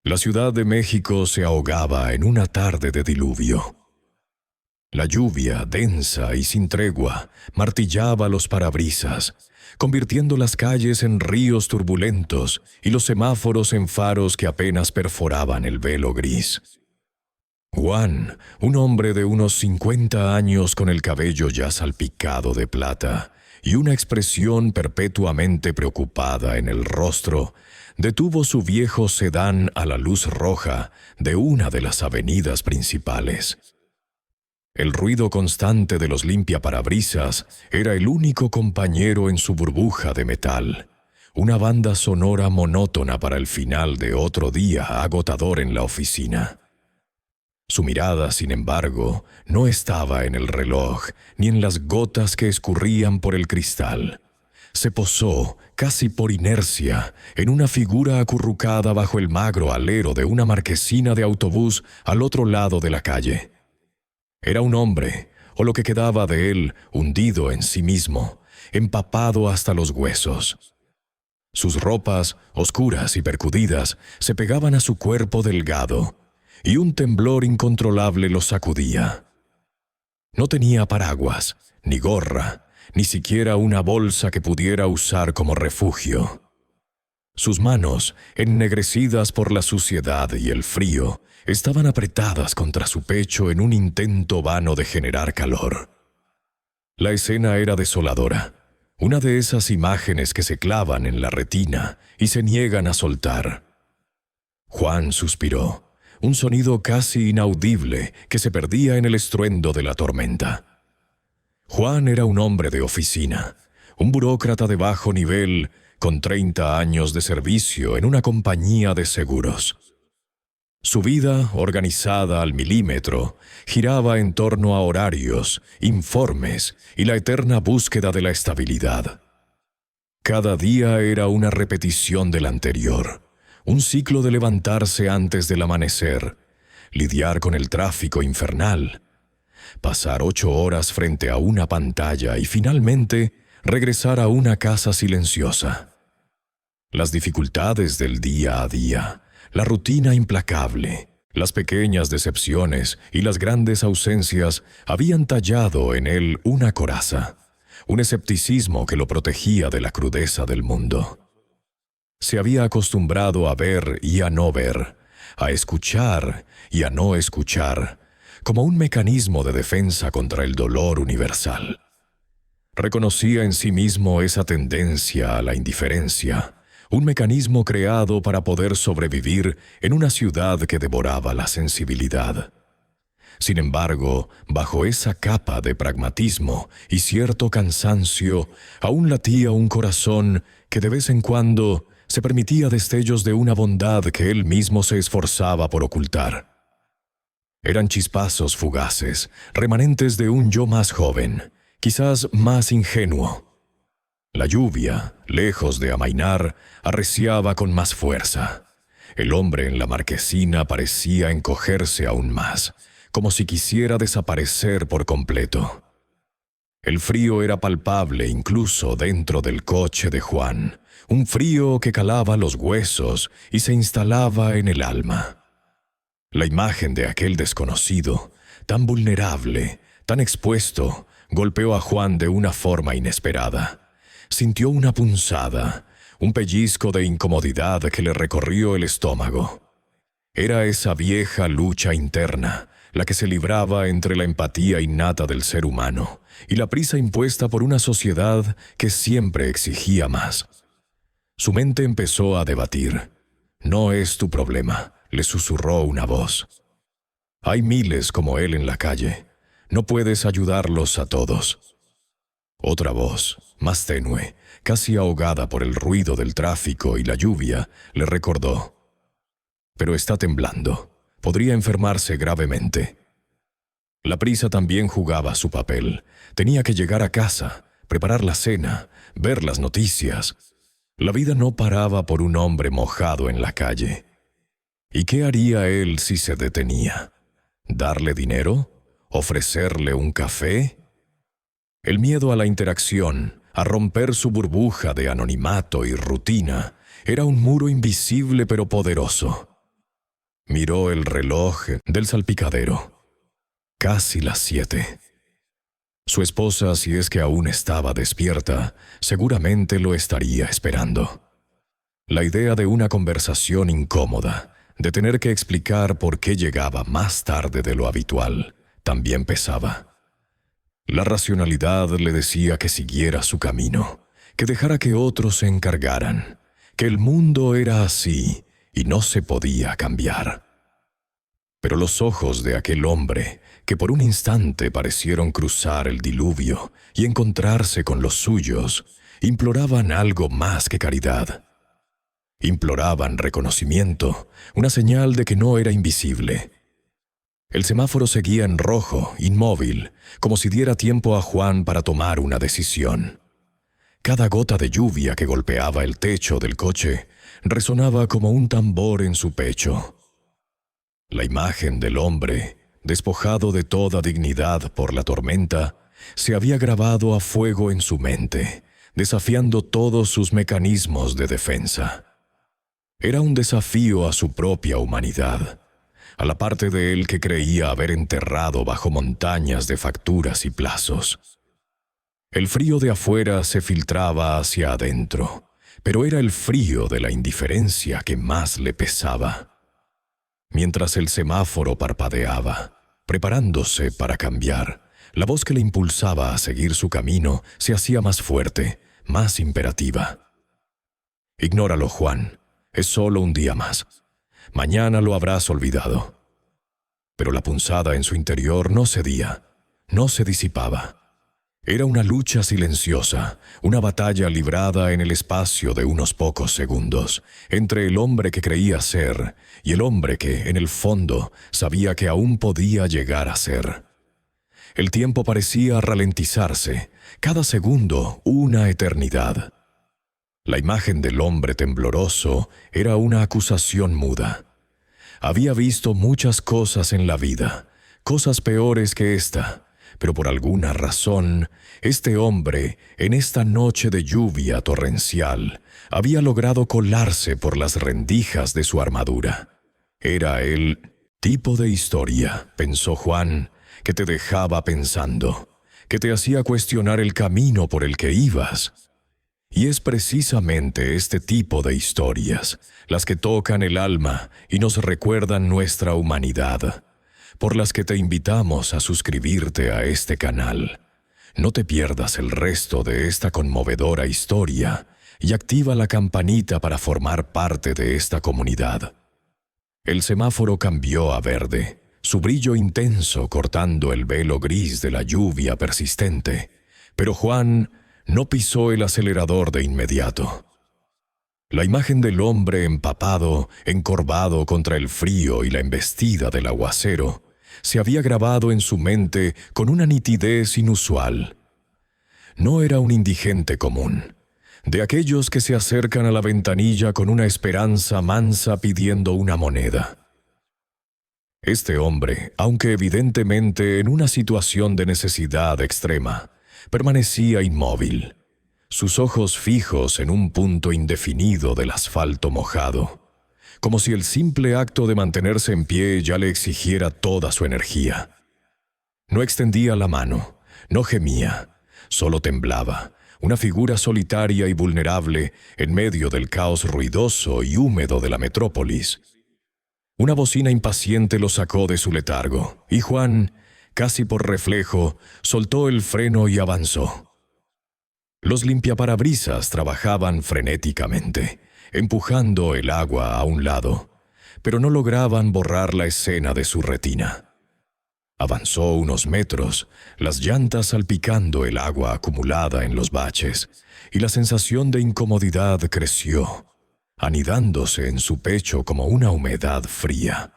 La Ciudad de México se ahogaba en una tarde de diluvio. La lluvia, densa y sin tregua, martillaba los parabrisas, convirtiendo las calles en ríos turbulentos y los semáforos en faros que apenas perforaban el velo gris. Juan, un hombre de unos 50 años con el cabello ya salpicado de plata y una expresión perpetuamente preocupada en el rostro, detuvo su viejo sedán a la luz roja de una de las avenidas principales. El ruido constante de los limpiaparabrisas era el único compañero en su burbuja de metal, una banda sonora monótona para el final de otro día agotador en la oficina. Su mirada, sin embargo, no estaba en el reloj ni en las gotas que escurrían por el cristal. Se posó, casi por inercia, en una figura acurrucada bajo el magro alero de una marquesina de autobús al otro lado de la calle. Era un hombre, o lo que quedaba de él, hundido en sí mismo, empapado hasta los huesos. Sus ropas, oscuras y percudidas, se pegaban a su cuerpo delgado, y un temblor incontrolable lo sacudía. No tenía paraguas, ni gorra, ni siquiera una bolsa que pudiera usar como refugio. Sus manos, ennegrecidas por la suciedad y el frío, estaban apretadas contra su pecho en un intento vano de generar calor. La escena era desoladora, una de esas imágenes que se clavan en la retina y se niegan a soltar. Juan suspiró, un sonido casi inaudible que se perdía en el estruendo de la tormenta. Juan era un hombre de oficina, un burócrata de bajo nivel, con 30 años de servicio en una compañía de seguros. Su vida, organizada al milímetro, giraba en torno a horarios, informes y la eterna búsqueda de la estabilidad. Cada día era una repetición del anterior, un ciclo de levantarse antes del amanecer, lidiar con el tráfico infernal, pasar 8 horas frente a una pantalla y finalmente regresar a una casa silenciosa. Las dificultades del día a día, la rutina implacable, las pequeñas decepciones y las grandes ausencias habían tallado en él una coraza, un escepticismo que lo protegía de la crudeza del mundo. Se había acostumbrado a ver y a no ver, a escuchar y a no escuchar, como un mecanismo de defensa contra el dolor universal. Reconocía en sí mismo esa tendencia a la indiferencia, un mecanismo creado para poder sobrevivir en una ciudad que devoraba la sensibilidad. Sin embargo, bajo esa capa de pragmatismo y cierto cansancio, aún latía un corazón que de vez en cuando se permitía destellos de una bondad que él mismo se esforzaba por ocultar. Eran chispazos fugaces, remanentes de un yo más joven, quizás más ingenuo. La lluvia, lejos de amainar, arreciaba con más fuerza. El hombre en la marquesina parecía encogerse aún más, como si quisiera desaparecer por completo. El frío era palpable incluso dentro del coche de Juan, un frío que calaba los huesos y se instalaba en el alma. La imagen de aquel desconocido, tan vulnerable, tan expuesto, golpeó a Juan de una forma inesperada. Sintió una punzada, un pellizco de incomodidad que le recorrió el estómago. Era esa vieja lucha interna, la que se libraba entre la empatía innata del ser humano y la prisa impuesta por una sociedad que siempre exigía más. Su mente empezó a debatir. «No es tu problema», le susurró una voz. «Hay miles como él en la calle. No puedes ayudarlos a todos». Otra voz, más tenue, casi ahogada por el ruido del tráfico y la lluvia, le recordó. «Pero está temblando. Podría enfermarse gravemente». La prisa también jugaba su papel. Tenía que llegar a casa, preparar la cena, ver las noticias. La vida no paraba por un hombre mojado en la calle. ¿Y qué haría él si se detenía? ¿Darle dinero? ¿Ofrecerle un café? El miedo a la interacción, a romper su burbuja de anonimato y rutina, era un muro invisible pero poderoso. Miró el reloj del salpicadero. Casi las 7. Su esposa, si es que aún estaba despierta, seguramente lo estaría esperando. La idea de una conversación incómoda, de tener que explicar por qué llegaba más tarde de lo habitual, también pesaba. La racionalidad le decía que siguiera su camino, que dejara que otros se encargaran, que el mundo era así y no se podía cambiar. Pero los ojos de aquel hombre, que por un instante parecieron cruzar el diluvio y encontrarse con los suyos, imploraban algo más que caridad. Imploraban reconocimiento, una señal de que no era invisible. El semáforo seguía en rojo, inmóvil, como si diera tiempo a Juan para tomar una decisión. Cada gota de lluvia que golpeaba el techo del coche resonaba como un tambor en su pecho. La imagen del hombre, despojado de toda dignidad por la tormenta, se había grabado a fuego en su mente, desafiando todos sus mecanismos de defensa. Era un desafío a su propia humanidad, a la parte de él que creía haber enterrado bajo montañas de facturas y plazos. El frío de afuera se filtraba hacia adentro, pero era el frío de la indiferencia que más le pesaba. Mientras el semáforo parpadeaba, preparándose para cambiar, la voz que le impulsaba a seguir su camino se hacía más fuerte, más imperativa. «Ignóralo, Juan. Es solo un día más. Mañana lo habrás olvidado». Pero la punzada en su interior no cedía, no se disipaba. Era una lucha silenciosa, una batalla librada en el espacio de unos pocos segundos, entre el hombre que creía ser y el hombre que, en el fondo, sabía que aún podía llegar a ser. El tiempo parecía ralentizarse, cada segundo una eternidad. La imagen del hombre tembloroso era una acusación muda. Había visto muchas cosas en la vida, cosas peores que esta, pero por alguna razón, este hombre, en esta noche de lluvia torrencial, había logrado colarse por las rendijas de su armadura. Era el tipo de historia, pensó Juan, que te dejaba pensando, que te hacía cuestionar el camino por el que ibas. Y es precisamente este tipo de historias, las que tocan el alma y nos recuerdan nuestra humanidad, por las que te invitamos a suscribirte a este canal. No te pierdas el resto de esta conmovedora historia y activa la campanita para formar parte de esta comunidad. El semáforo cambió a verde, su brillo intenso cortando el velo gris de la lluvia persistente, pero Juan no pisó el acelerador de inmediato. La imagen del hombre empapado, encorvado contra el frío y la embestida del aguacero, se había grabado en su mente con una nitidez inusual. No era un indigente común, de aquellos que se acercan a la ventanilla con una esperanza mansa pidiendo una moneda. Este hombre, aunque evidentemente en una situación de necesidad extrema, permanecía inmóvil, sus ojos fijos en un punto indefinido del asfalto mojado, como si el simple acto de mantenerse en pie ya le exigiera toda su energía. No extendía la mano, no gemía, solo temblaba, una figura solitaria y vulnerable en medio del caos ruidoso y húmedo de la metrópolis. Una bocina impaciente lo sacó de su letargo, y Juan, casi por reflejo, soltó el freno y avanzó. Los limpiaparabrisas trabajaban frenéticamente, empujando el agua a un lado, pero no lograban borrar la escena de su retina. Avanzó unos metros, las llantas salpicando el agua acumulada en los baches, y la sensación de incomodidad creció, anidándose en su pecho como una humedad fría.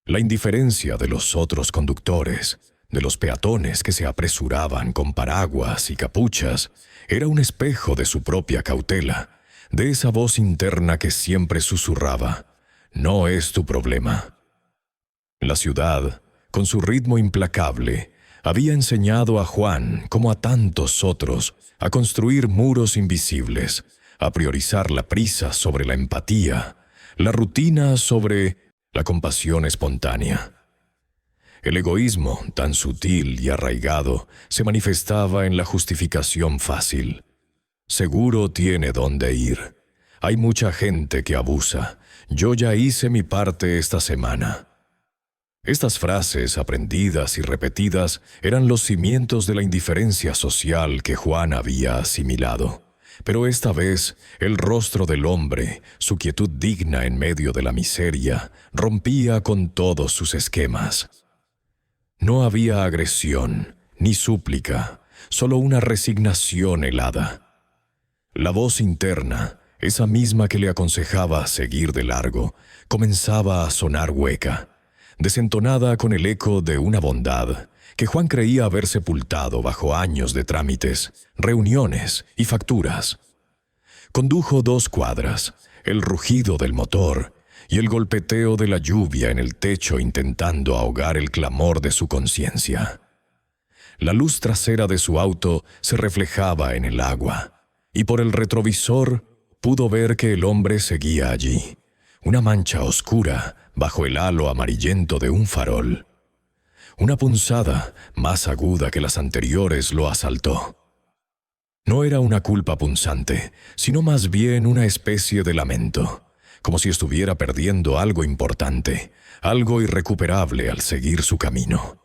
La indiferencia de los otros conductores, de los peatones que se apresuraban con paraguas y capuchas, era un espejo de su propia cautela, de esa voz interna que siempre susurraba: «No es tu problema». La ciudad, con su ritmo implacable, había enseñado a Juan, como a tantos otros, a construir muros invisibles, a priorizar la prisa sobre la empatía, la rutina sobre la compasión espontánea. El egoísmo, tan sutil y arraigado, se manifestaba en la justificación fácil. Seguro tiene dónde ir. Hay mucha gente que abusa. Yo ya hice mi parte esta semana. Estas frases, aprendidas y repetidas, eran los cimientos de la indiferencia social que Juan había asimilado. Pero esta vez, el rostro del hombre, su quietud digna en medio de la miseria, rompía con todos sus esquemas. No había agresión, ni súplica, solo una resignación helada. La voz interna, esa misma que le aconsejaba seguir de largo, comenzaba a sonar hueca, desentonada con el eco de una bondad que Juan creía haber sepultado bajo años de trámites, reuniones y facturas. Condujo 2 cuadras, el rugido del motor y el golpeteo de la lluvia en el techo intentando ahogar el clamor de su conciencia. La luz trasera de su auto se reflejaba en el agua, y por el retrovisor pudo ver que el hombre seguía allí, una mancha oscura bajo el halo amarillento de un farol. Una punzada, más aguda que las anteriores, lo asaltó. No era una culpa punzante, sino más bien una especie de lamento, como si estuviera perdiendo algo importante, algo irrecuperable al seguir su camino.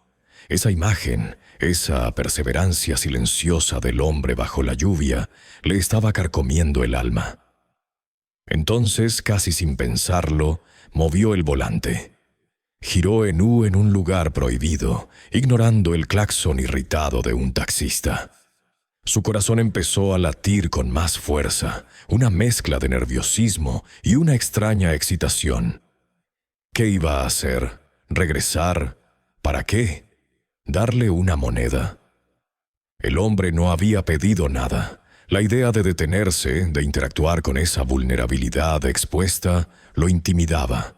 Esa imagen, esa perseverancia silenciosa del hombre bajo la lluvia, le estaba carcomiendo el alma. Entonces, casi sin pensarlo, movió el volante. Giró en U en un lugar prohibido, ignorando el claxon irritado de un taxista. Su corazón empezó a latir con más fuerza, una mezcla de nerviosismo y una extraña excitación. ¿Qué iba a hacer? ¿Regresar? ¿Para qué? ¿Darle una moneda? El hombre no había pedido nada. La idea de detenerse, de interactuar con esa vulnerabilidad expuesta, lo intimidaba.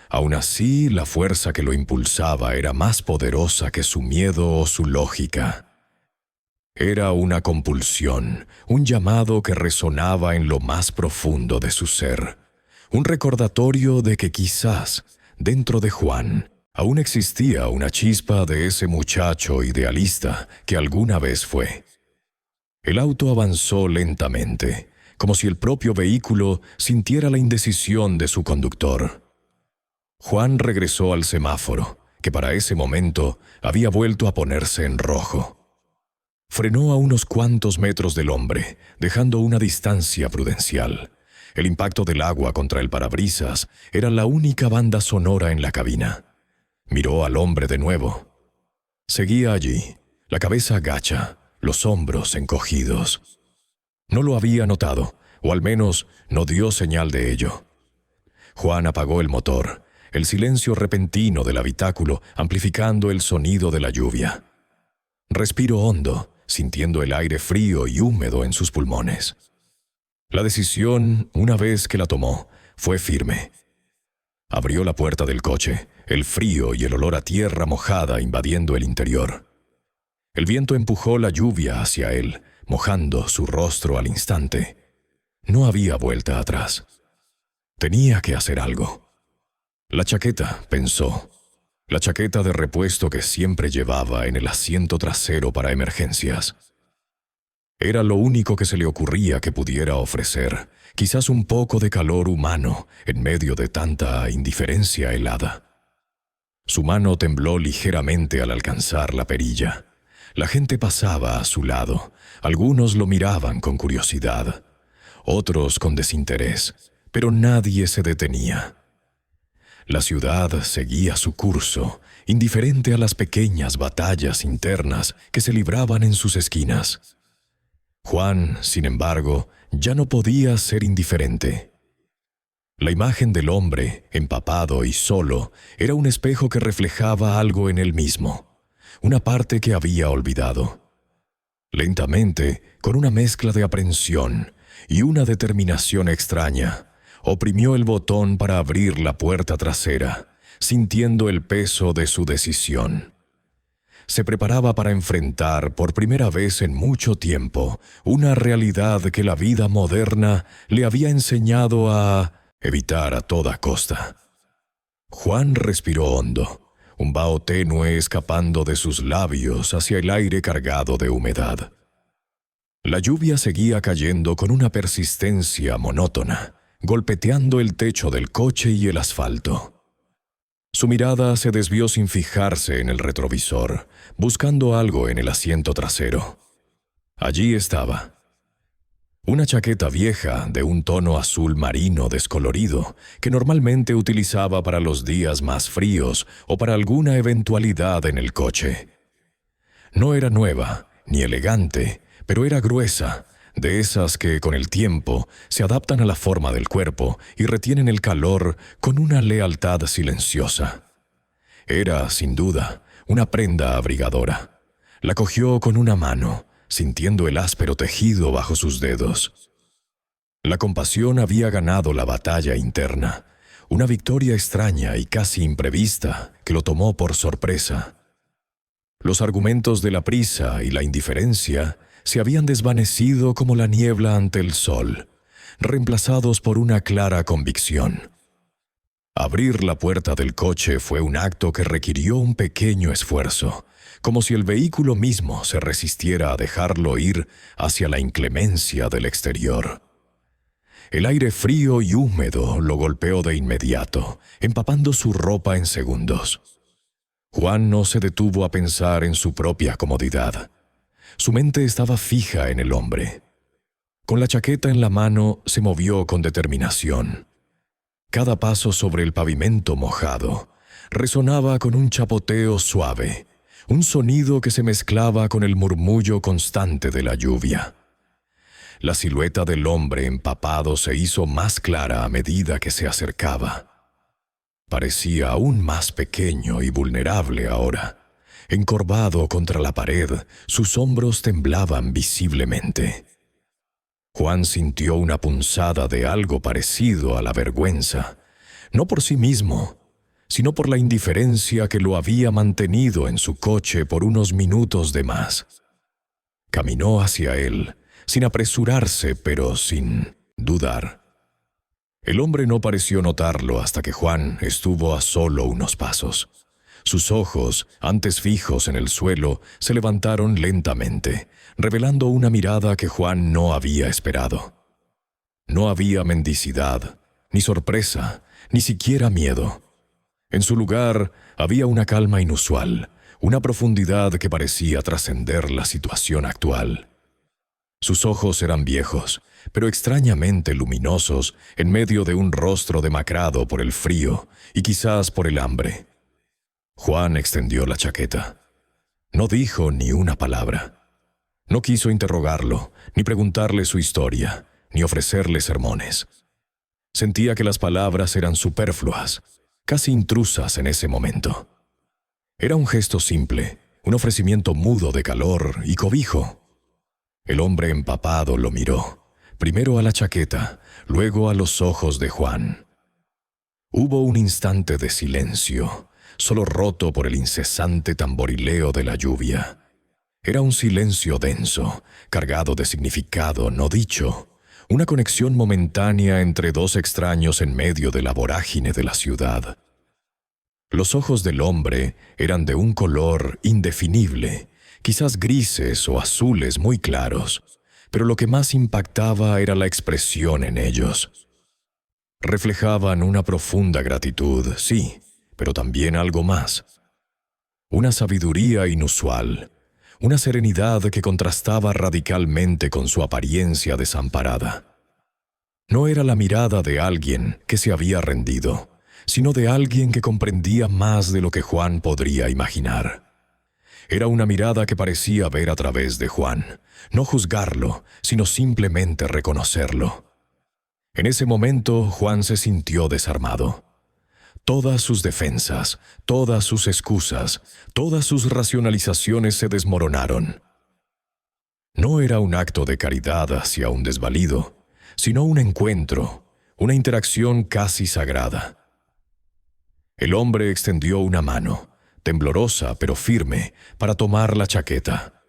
Aún así, la fuerza que lo impulsaba era más poderosa que su miedo o su lógica. Era una compulsión, un llamado que resonaba en lo más profundo de su ser, un recordatorio de que quizás, dentro de Juan, aún existía una chispa de ese muchacho idealista que alguna vez fue. El auto avanzó lentamente, como si el propio vehículo sintiera la indecisión de su conductor. Juan regresó al semáforo, que para ese momento había vuelto a ponerse en rojo. Frenó a unos cuantos metros del hombre, dejando una distancia prudencial. El impacto del agua contra el parabrisas era la única banda sonora en la cabina. Miró al hombre de nuevo. Seguía allí, la cabeza gacha, los hombros encogidos. No lo había notado, o al menos no dio señal de ello. Juan apagó el motor, el silencio repentino del habitáculo amplificando el sonido de la lluvia. Respiró hondo, sintiendo el aire frío y húmedo en sus pulmones. La decisión, una vez que la tomó, fue firme. Abrió la puerta del coche, el frío y el olor a tierra mojada invadiendo el interior. El viento empujó la lluvia hacia él, mojando su rostro al instante. No había vuelta atrás. Tenía que hacer algo. La chaqueta, pensó. La chaqueta de repuesto que siempre llevaba en el asiento trasero para emergencias. Era lo único que se le ocurría que pudiera ofrecer, quizás un poco de calor humano en medio de tanta indiferencia helada. Su mano tembló ligeramente al alcanzar la perilla. La gente pasaba a su lado. Algunos lo miraban con curiosidad, otros con desinterés, pero nadie se detenía. La ciudad seguía su curso, indiferente a las pequeñas batallas internas que se libraban en sus esquinas. Juan, sin embargo, ya no podía ser indiferente. La imagen del hombre, empapado y solo, era un espejo que reflejaba algo en él mismo, una parte que había olvidado. Lentamente, con una mezcla de aprensión y una determinación extraña, oprimió el botón para abrir la puerta trasera, sintiendo el peso de su decisión. Se preparaba para enfrentar, por primera vez en mucho tiempo, una realidad que la vida moderna le había enseñado a evitar a toda costa. Juan respiró hondo, un vaho tenue escapando de sus labios hacia el aire cargado de humedad. La lluvia seguía cayendo con una persistencia monótona, golpeteando el techo del coche y el asfalto. Su mirada se desvió sin fijarse en el retrovisor, buscando algo en el asiento trasero. Allí estaba. Una chaqueta vieja de un tono azul marino descolorido que normalmente utilizaba para los días más fríos o para alguna eventualidad en el coche. No era nueva ni elegante, pero era gruesa, de esas que con el tiempo se adaptan a la forma del cuerpo y retienen el calor con una lealtad silenciosa. Era, sin duda, una prenda abrigadora. La cogió con una mano, sintiendo el áspero tejido bajo sus dedos. La compasión había ganado la batalla interna, una victoria extraña y casi imprevista que lo tomó por sorpresa. Los argumentos de la prisa y la indiferencia se habían desvanecido como la niebla ante el sol, reemplazados por una clara convicción. Abrir la puerta del coche fue un acto que requirió un pequeño esfuerzo, como si el vehículo mismo se resistiera a dejarlo ir hacia la inclemencia del exterior. El aire frío y húmedo lo golpeó de inmediato, empapando su ropa en segundos. Juan no se detuvo a pensar en su propia comodidad. Su mente estaba fija en el hombre. Con la chaqueta en la mano se movió con determinación. Cada paso sobre el pavimento mojado resonaba con un chapoteo suave, un sonido que se mezclaba con el murmullo constante de la lluvia. La silueta del hombre empapado se hizo más clara a medida que se acercaba. Parecía aún más pequeño y vulnerable ahora. Encorvado contra la pared, sus hombros temblaban visiblemente. Juan sintió una punzada de algo parecido a la vergüenza, no por sí mismo, sino por la indiferencia que lo había mantenido en su coche por unos minutos de más. Caminó hacia él, sin apresurarse, pero sin dudar. El hombre no pareció notarlo hasta que Juan estuvo a solo unos pasos. Sus ojos, antes fijos en el suelo, se levantaron lentamente, revelando una mirada que Juan no había esperado. No había mendicidad, ni sorpresa, ni siquiera miedo. En su lugar había una calma inusual, una profundidad que parecía trascender la situación actual. Sus ojos eran viejos, pero extrañamente luminosos en medio de un rostro demacrado por el frío y quizás por el hambre. Juan extendió la chaqueta. No dijo ni una palabra. No quiso interrogarlo, ni preguntarle su historia, ni ofrecerle sermones. Sentía que las palabras eran superfluas, casi intrusas en ese momento. Era un gesto simple, un ofrecimiento mudo de calor y cobijo. El hombre empapado lo miró, primero a la chaqueta, luego a los ojos de Juan. Hubo un instante de silencio, solo roto por el incesante tamborileo de la lluvia. Era un silencio denso, cargado de significado no dicho, una conexión momentánea entre dos extraños en medio de la vorágine de la ciudad. Los ojos del hombre eran de un color indefinible, quizás grises o azules muy claros, pero lo que más impactaba era la expresión en ellos. Reflejaban una profunda gratitud, sí, pero también algo más. Una sabiduría inusual, una serenidad que contrastaba radicalmente con su apariencia desamparada. No era la mirada de alguien que se había rendido, sino de alguien que comprendía más de lo que Juan podría imaginar. Era una mirada que parecía ver a través de Juan, no juzgarlo, sino simplemente reconocerlo. En ese momento, Juan se sintió desarmado. Todas sus defensas, todas sus excusas, todas sus racionalizaciones se desmoronaron. No era un acto de caridad hacia un desvalido, sino un encuentro, una interacción casi sagrada. El hombre extendió una mano, temblorosa pero firme, para tomar la chaqueta.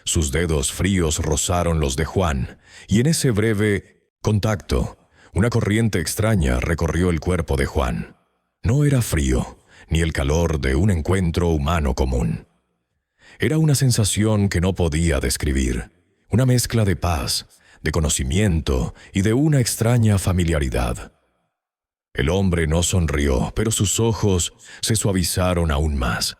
Sus dedos fríos rozaron los de Juan, y en ese breve contacto, una corriente extraña recorrió el cuerpo de Juan. No era frío, ni el calor de un encuentro humano común. Era una sensación que no podía describir, una mezcla de paz, de conocimiento y de una extraña familiaridad. El hombre no sonrió, pero sus ojos se suavizaron aún más,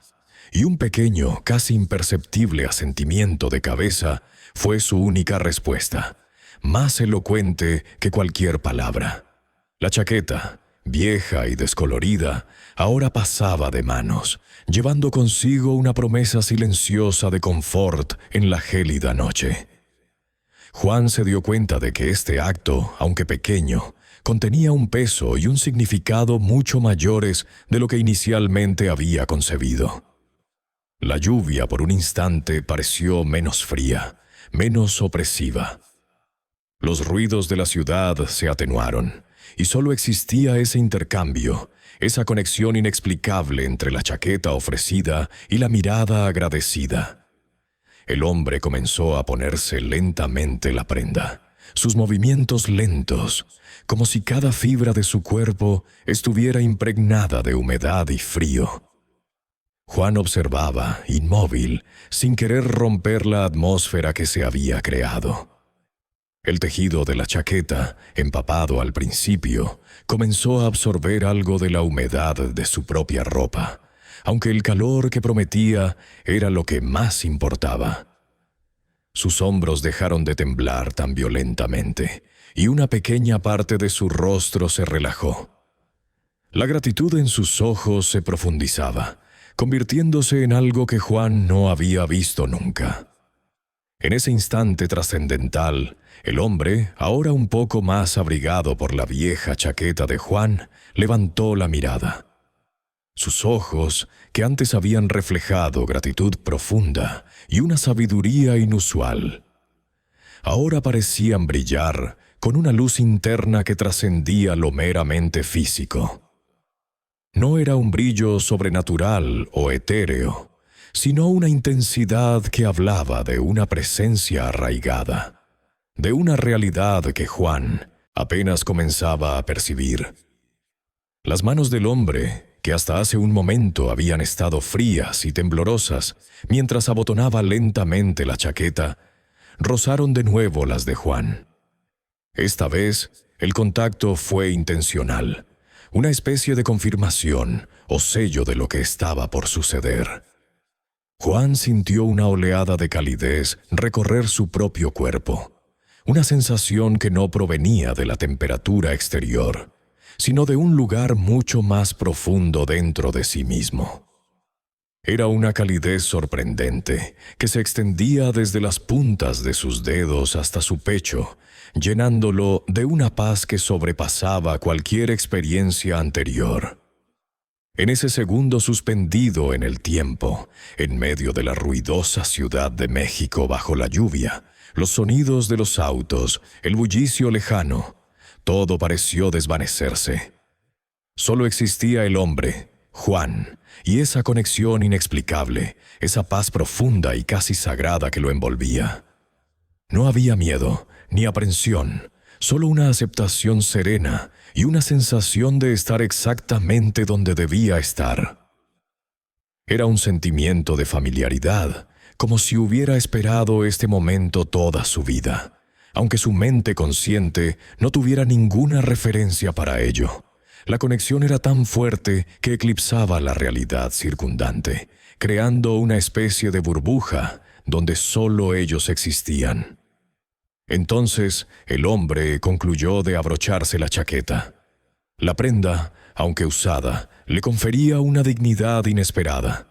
y un pequeño, casi imperceptible asentimiento de cabeza fue su única respuesta, más elocuente que cualquier palabra. La chaqueta, vieja y descolorida, ahora pasaba de manos, llevando consigo una promesa silenciosa de confort en la gélida noche. Juan se dio cuenta de que este acto, aunque pequeño, contenía un peso y un significado mucho mayores de lo que inicialmente había concebido. La lluvia por un instante pareció menos fría, menos opresiva. Los ruidos de la ciudad se atenuaron, y solo existía ese intercambio, esa conexión inexplicable entre la chaqueta ofrecida y la mirada agradecida. El hombre comenzó a ponerse lentamente la prenda, sus movimientos lentos, como si cada fibra de su cuerpo estuviera impregnada de humedad y frío. Juan observaba, inmóvil, sin querer romper la atmósfera que se había creado. El tejido de la chaqueta, empapado al principio, comenzó a absorber algo de la humedad de su propia ropa, aunque el calor que prometía era lo que más importaba. Sus hombros dejaron de temblar tan violentamente, y una pequeña parte de su rostro se relajó. La gratitud en sus ojos se profundizaba, convirtiéndose en algo que Juan no había visto nunca. En ese instante trascendental, el hombre, ahora un poco más abrigado por la vieja chaqueta de Juan, levantó la mirada. Sus ojos, que antes habían reflejado gratitud profunda y una sabiduría inusual, ahora parecían brillar con una luz interna que trascendía lo meramente físico. No era un brillo sobrenatural o etéreo, sino una intensidad que hablaba de una presencia arraigada, de una realidad que Juan apenas comenzaba a percibir. Las manos del hombre, que hasta hace un momento habían estado frías y temblorosas mientras abotonaba lentamente la chaqueta, rozaron de nuevo las de Juan. Esta vez, el contacto fue intencional, una especie de confirmación o sello de lo que estaba por suceder. Juan sintió una oleada de calidez recorrer su propio cuerpo, una sensación que no provenía de la temperatura exterior, sino de un lugar mucho más profundo dentro de sí mismo. Era una calidez sorprendente que se extendía desde las puntas de sus dedos hasta su pecho, llenándolo de una paz que sobrepasaba cualquier experiencia anterior. En ese segundo suspendido en el tiempo, en medio de la ruidosa Ciudad de México bajo la lluvia, los sonidos de los autos, el bullicio lejano, todo pareció desvanecerse. Solo existía el hombre, Juan, y esa conexión inexplicable, esa paz profunda y casi sagrada que lo envolvía. No había miedo, ni aprensión, solo una aceptación serena y una sensación de estar exactamente donde debía estar. Era un sentimiento de familiaridad, como si hubiera esperado este momento toda su vida, aunque su mente consciente no tuviera ninguna referencia para ello. La conexión era tan fuerte que eclipsaba la realidad circundante, creando una especie de burbuja donde solo ellos existían. Entonces, el hombre concluyó de abrocharse la chaqueta. La prenda, aunque usada, le confería una dignidad inesperada.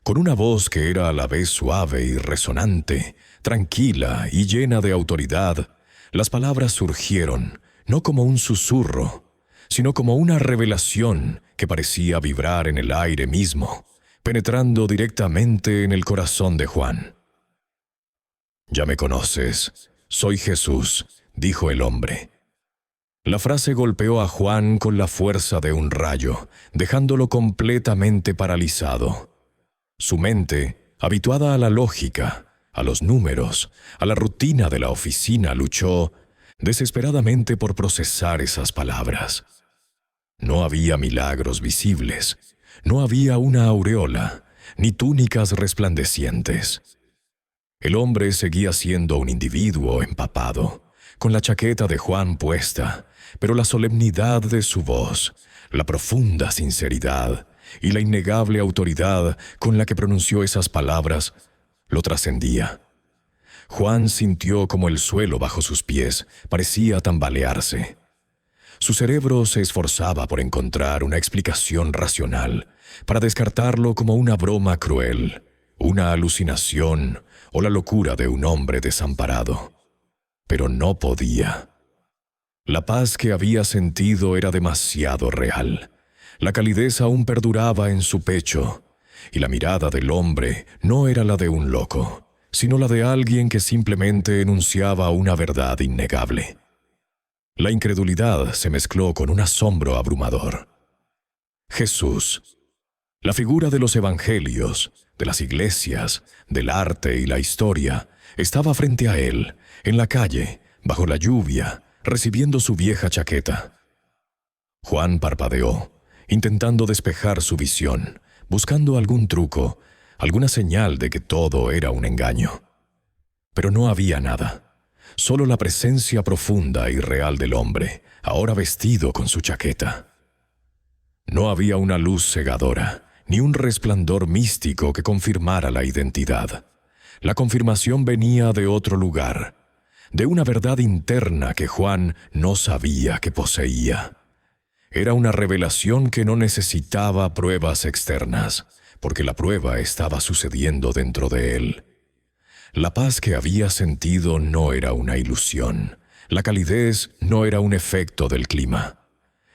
Con una voz que era a la vez suave y resonante, tranquila y llena de autoridad, las palabras surgieron, no como un susurro, sino como una revelación que parecía vibrar en el aire mismo, penetrando directamente en el corazón de Juan. «Ya me conoces. Soy Jesús», dijo el hombre. La frase golpeó a Juan con la fuerza de un rayo, dejándolo completamente paralizado. Su mente, habituada a la lógica, a los números, a la rutina de la oficina, luchó desesperadamente por procesar esas palabras. No había milagros visibles, no había una aureola, ni túnicas resplandecientes. El hombre seguía siendo un individuo empapado, con la chaqueta de Juan puesta, pero la solemnidad de su voz, la profunda sinceridad y la innegable autoridad con la que pronunció esas palabras lo trascendía. Juan sintió como el suelo bajo sus pies parecía tambalearse. Su cerebro se esforzaba por encontrar una explicación racional, para descartarlo como una broma cruel, una alucinación o la locura de un hombre desamparado. Pero no podía. La paz que había sentido era demasiado real. La calidez aún perduraba en su pecho, y la mirada del hombre no era la de un loco, sino la de alguien que simplemente enunciaba una verdad innegable. La incredulidad se mezcló con un asombro abrumador. Jesús, la figura de los evangelios, de las iglesias, del arte y la historia, estaba frente a él, en la calle, bajo la lluvia, recibiendo su vieja chaqueta. Juan parpadeó, intentando despejar su visión, buscando algún truco, alguna señal de que todo era un engaño. Pero no había nada, solo la presencia profunda y real del hombre, ahora vestido con su chaqueta. No había una luz cegadora, ni un resplandor místico que confirmara la identidad. La confirmación venía de otro lugar, de una verdad interna que Juan no sabía que poseía. Era una revelación que no necesitaba pruebas externas, porque la prueba estaba sucediendo dentro de él. La paz que había sentido no era una ilusión. La calidez no era un efecto del clima.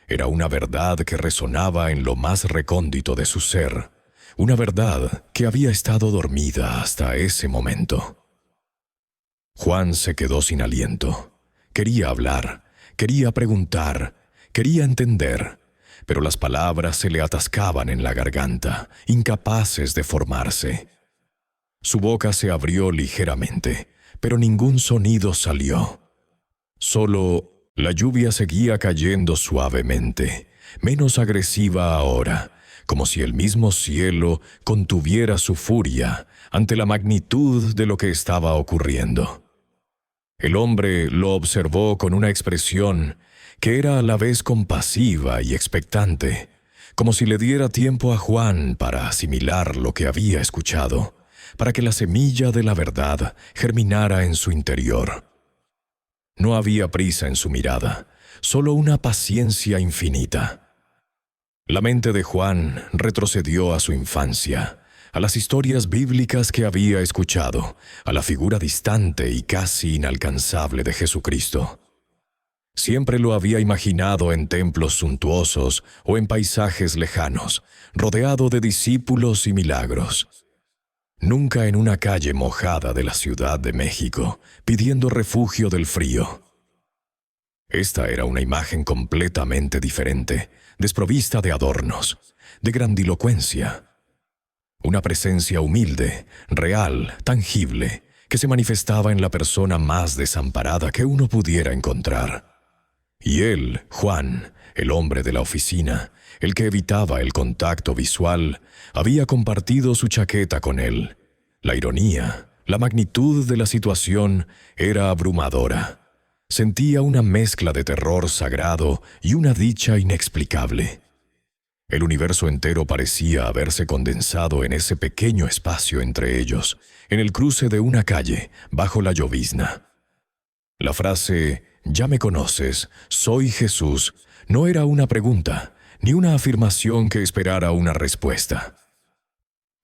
Era una verdad que resonaba en lo más recóndito de su ser, una verdad que había estado dormida hasta ese momento. Juan se quedó sin aliento. Quería hablar, quería preguntar, quería entender, pero las palabras se le atascaban en la garganta, incapaces de formarse. Su boca se abrió ligeramente, pero ningún sonido salió. Solo la lluvia seguía cayendo suavemente, menos agresiva ahora, como si el mismo cielo contuviera su furia ante la magnitud de lo que estaba ocurriendo. El hombre lo observó con una expresión que era a la vez compasiva y expectante, como si le diera tiempo a Juan para asimilar lo que había escuchado, para que la semilla de la verdad germinara en su interior. No había prisa en su mirada, solo una paciencia infinita. La mente de Juan retrocedió a su infancia, a las historias bíblicas que había escuchado, a la figura distante y casi inalcanzable de Jesucristo. Siempre lo había imaginado en templos suntuosos o en paisajes lejanos, rodeado de discípulos y milagros. Nunca en una calle mojada de la Ciudad de México, pidiendo refugio del frío. Esta era una imagen completamente diferente, desprovista de adornos, de grandilocuencia. Una presencia humilde, real, tangible, que se manifestaba en la persona más desamparada que uno pudiera encontrar. Y él, Juan, el hombre de la oficina, el que evitaba el contacto visual, había compartido su chaqueta con él. La ironía, la magnitud de la situación era abrumadora. Sentía una mezcla de terror sagrado y una dicha inexplicable. El universo entero parecía haberse condensado en ese pequeño espacio entre ellos, en el cruce de una calle, bajo la llovizna. La frase «Ya me conoces, soy Jesús» no era una pregunta, ni una afirmación que esperara una respuesta.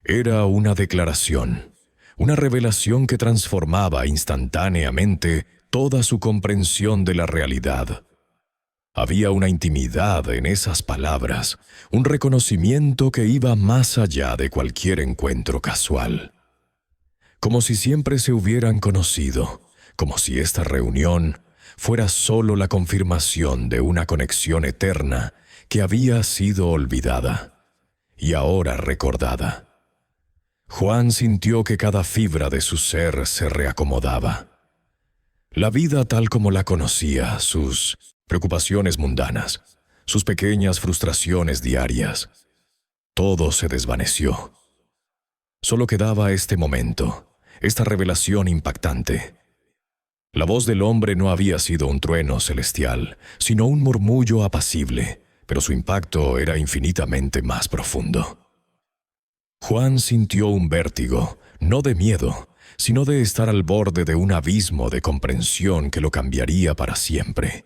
Era una declaración, una revelación que transformaba instantáneamente toda su comprensión de la realidad. Había una intimidad en esas palabras, un reconocimiento que iba más allá de cualquier encuentro casual. Como si siempre se hubieran conocido, como si esta reunión fuera solo la confirmación de una conexión eterna que había sido olvidada y ahora recordada. Juan sintió que cada fibra de su ser se reacomodaba. La vida tal como la conocía, sus preocupaciones mundanas, sus pequeñas frustraciones diarias. Todo se desvaneció. Solo quedaba este momento, esta revelación impactante. La voz del hombre no había sido un trueno celestial, sino un murmullo apacible, pero su impacto era infinitamente más profundo. Juan sintió un vértigo, no de miedo, sino de estar al borde de un abismo de comprensión que lo cambiaría para siempre.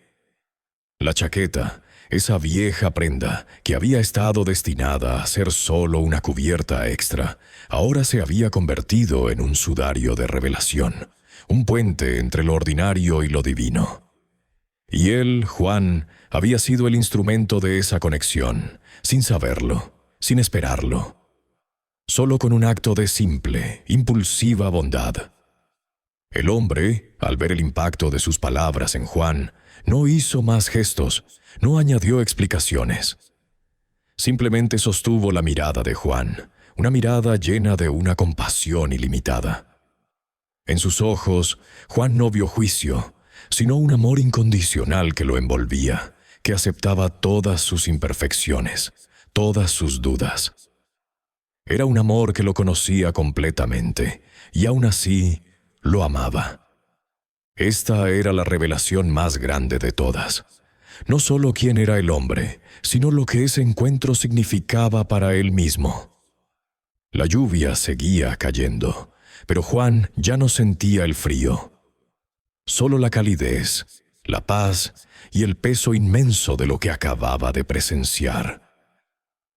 La chaqueta, esa vieja prenda que había estado destinada a ser solo una cubierta extra, ahora se había convertido en un sudario de revelación, un puente entre lo ordinario y lo divino. Y él, Juan, había sido el instrumento de esa conexión, sin saberlo, sin esperarlo. Solo con un acto de simple, impulsiva bondad. El hombre, al ver el impacto de sus palabras en Juan, no hizo más gestos, no añadió explicaciones. Simplemente sostuvo la mirada de Juan, una mirada llena de una compasión ilimitada. En sus ojos, Juan no vio juicio, sino un amor incondicional que lo envolvía, que aceptaba todas sus imperfecciones, todas sus dudas. Era un amor que lo conocía completamente, y aún así lo amaba. Esta era la revelación más grande de todas. No solo quién era el hombre, sino lo que ese encuentro significaba para él mismo. La lluvia seguía cayendo, pero Juan ya no sentía el frío. Solo la calidez, la paz y el peso inmenso de lo que acababa de presenciar.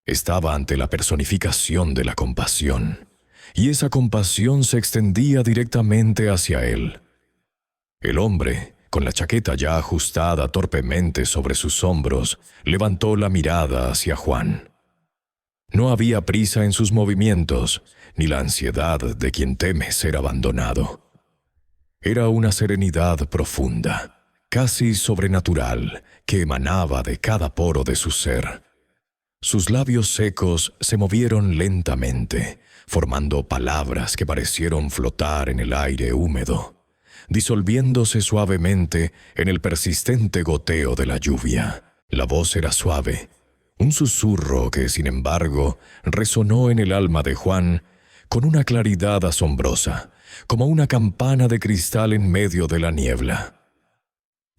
Estaba ante la personificación de la compasión, y esa compasión se extendía directamente hacia él. El hombre, con la chaqueta ya ajustada torpemente sobre sus hombros, levantó la mirada hacia Juan. No había prisa en sus movimientos, ni la ansiedad de quien teme ser abandonado. Era una serenidad profunda, casi sobrenatural, que emanaba de cada poro de su ser. Sus labios secos se movieron lentamente, formando palabras que parecieron flotar en el aire húmedo, disolviéndose suavemente en el persistente goteo de la lluvia. La voz era suave, un susurro que, sin embargo, resonó en el alma de Juan con una claridad asombrosa, como una campana de cristal en medio de la niebla.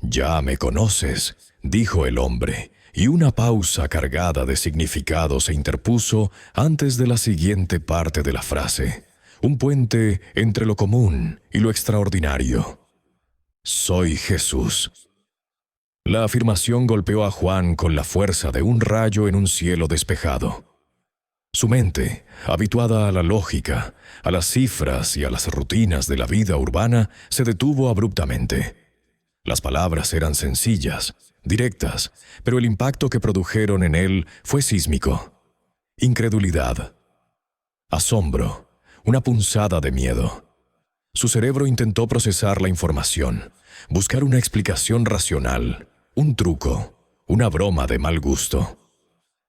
«Ya me conoces», dijo el hombre, y una pausa cargada de significado se interpuso antes de la siguiente parte de la frase, un puente entre lo común y lo extraordinario. «Soy Jesús». La afirmación golpeó a Juan con la fuerza de un rayo en un cielo despejado. Su mente, habituada a la lógica, a las cifras y a las rutinas de la vida urbana, se detuvo abruptamente. Las palabras eran sencillas, directas, pero el impacto que produjeron en él fue sísmico. Incredulidad, asombro, una punzada de miedo. Su cerebro intentó procesar la información, buscar una explicación racional, un truco, una broma de mal gusto.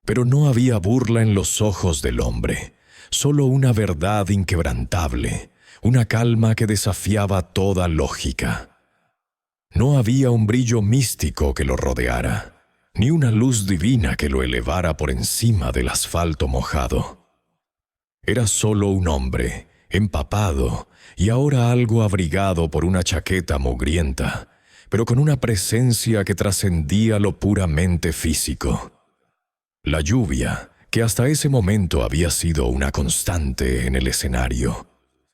Pero no había burla en los ojos del hombre, solo una verdad inquebrantable, una calma que desafiaba toda lógica. No había un brillo místico que lo rodeara, ni una luz divina que lo elevara por encima del asfalto mojado. Era solo un hombre, empapado y ahora algo abrigado por una chaqueta mugrienta, pero con una presencia que trascendía lo puramente físico. La lluvia, que hasta ese momento había sido una constante en el escenario,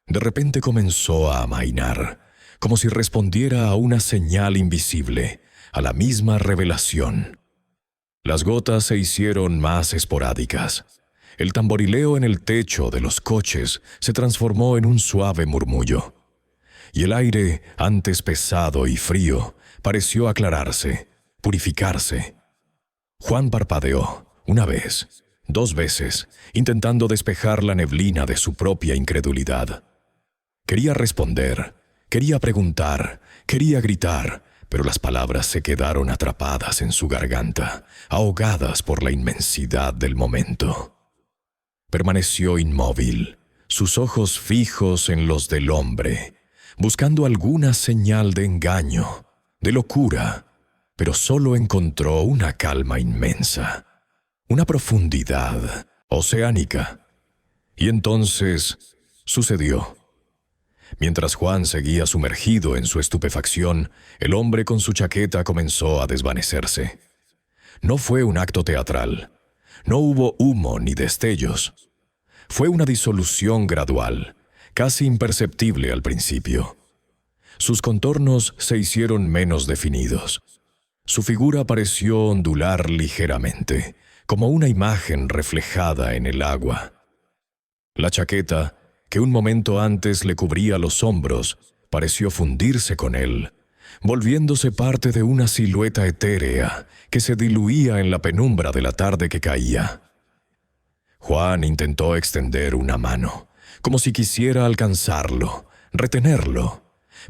de repente comenzó a amainar, como si respondiera a una señal invisible, a la misma revelación. Las gotas se hicieron más esporádicas. El tamborileo en el techo de los coches se transformó en un suave murmullo. Y el aire, antes pesado y frío, pareció aclararse, purificarse. Juan parpadeó, una vez, 2 veces, intentando despejar la neblina de su propia incredulidad. Quería responder, quería preguntar, quería gritar, pero las palabras se quedaron atrapadas en su garganta, ahogadas por la inmensidad del momento. Permaneció inmóvil, sus ojos fijos en los del hombre, buscando alguna señal de engaño, de locura, pero solo encontró una calma inmensa, una profundidad oceánica. Y entonces sucedió. Mientras Juan seguía sumergido en su estupefacción, el hombre con su chaqueta comenzó a desvanecerse. No fue un acto teatral. No hubo humo ni destellos. Fue una disolución gradual, casi imperceptible al principio. Sus contornos se hicieron menos definidos. Su figura pareció ondular ligeramente, como una imagen reflejada en el agua. La chaqueta, que un momento antes le cubría los hombros, pareció fundirse con él, volviéndose parte de una silueta etérea que se diluía en la penumbra de la tarde que caía. Juan intentó extender una mano, como si quisiera alcanzarlo, retenerlo,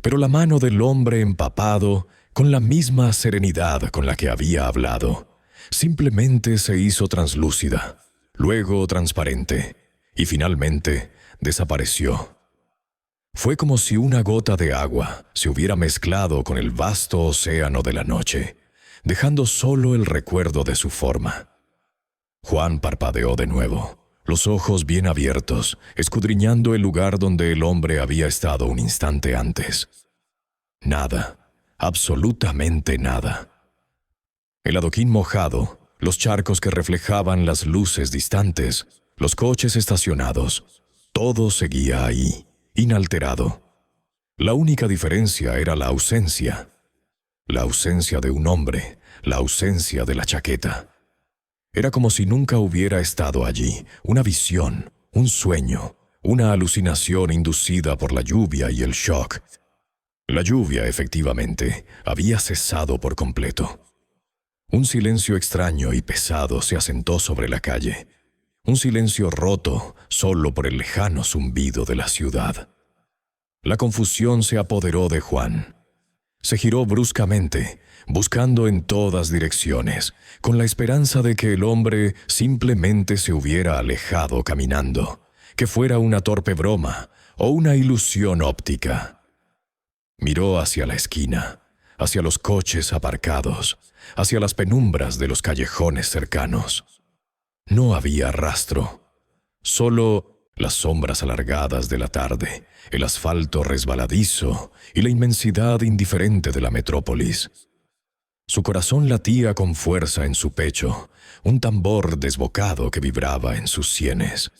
pero la mano del hombre empapado, con la misma serenidad con la que había hablado, simplemente se hizo translúcida, luego transparente, y finalmente desapareció. Fue como si una gota de agua se hubiera mezclado con el vasto océano de la noche, dejando solo el recuerdo de su forma. Juan parpadeó de nuevo, los ojos bien abiertos, escudriñando el lugar donde el hombre había estado un instante antes. Nada, absolutamente nada. El adoquín mojado, los charcos que reflejaban las luces distantes, los coches estacionados, todo seguía ahí, inalterado. La única diferencia era la ausencia de un hombre, la ausencia de la chaqueta. Era como si nunca hubiera estado allí, una visión, un sueño, una alucinación inducida por la lluvia y el shock. La lluvia, efectivamente, había cesado por completo. Un silencio extraño y pesado se asentó sobre la calle. Un silencio roto solo por el lejano zumbido de la ciudad. La confusión se apoderó de Juan. Se giró bruscamente, buscando en todas direcciones, con la esperanza de que el hombre simplemente se hubiera alejado caminando, que fuera una torpe broma o una ilusión óptica. Miró hacia la esquina, hacia los coches aparcados, hacia las penumbras de los callejones cercanos. No había rastro, solo las sombras alargadas de la tarde, el asfalto resbaladizo y la inmensidad indiferente de la metrópolis. Su corazón latía con fuerza en su pecho, un tambor desbocado que vibraba en sus sienes.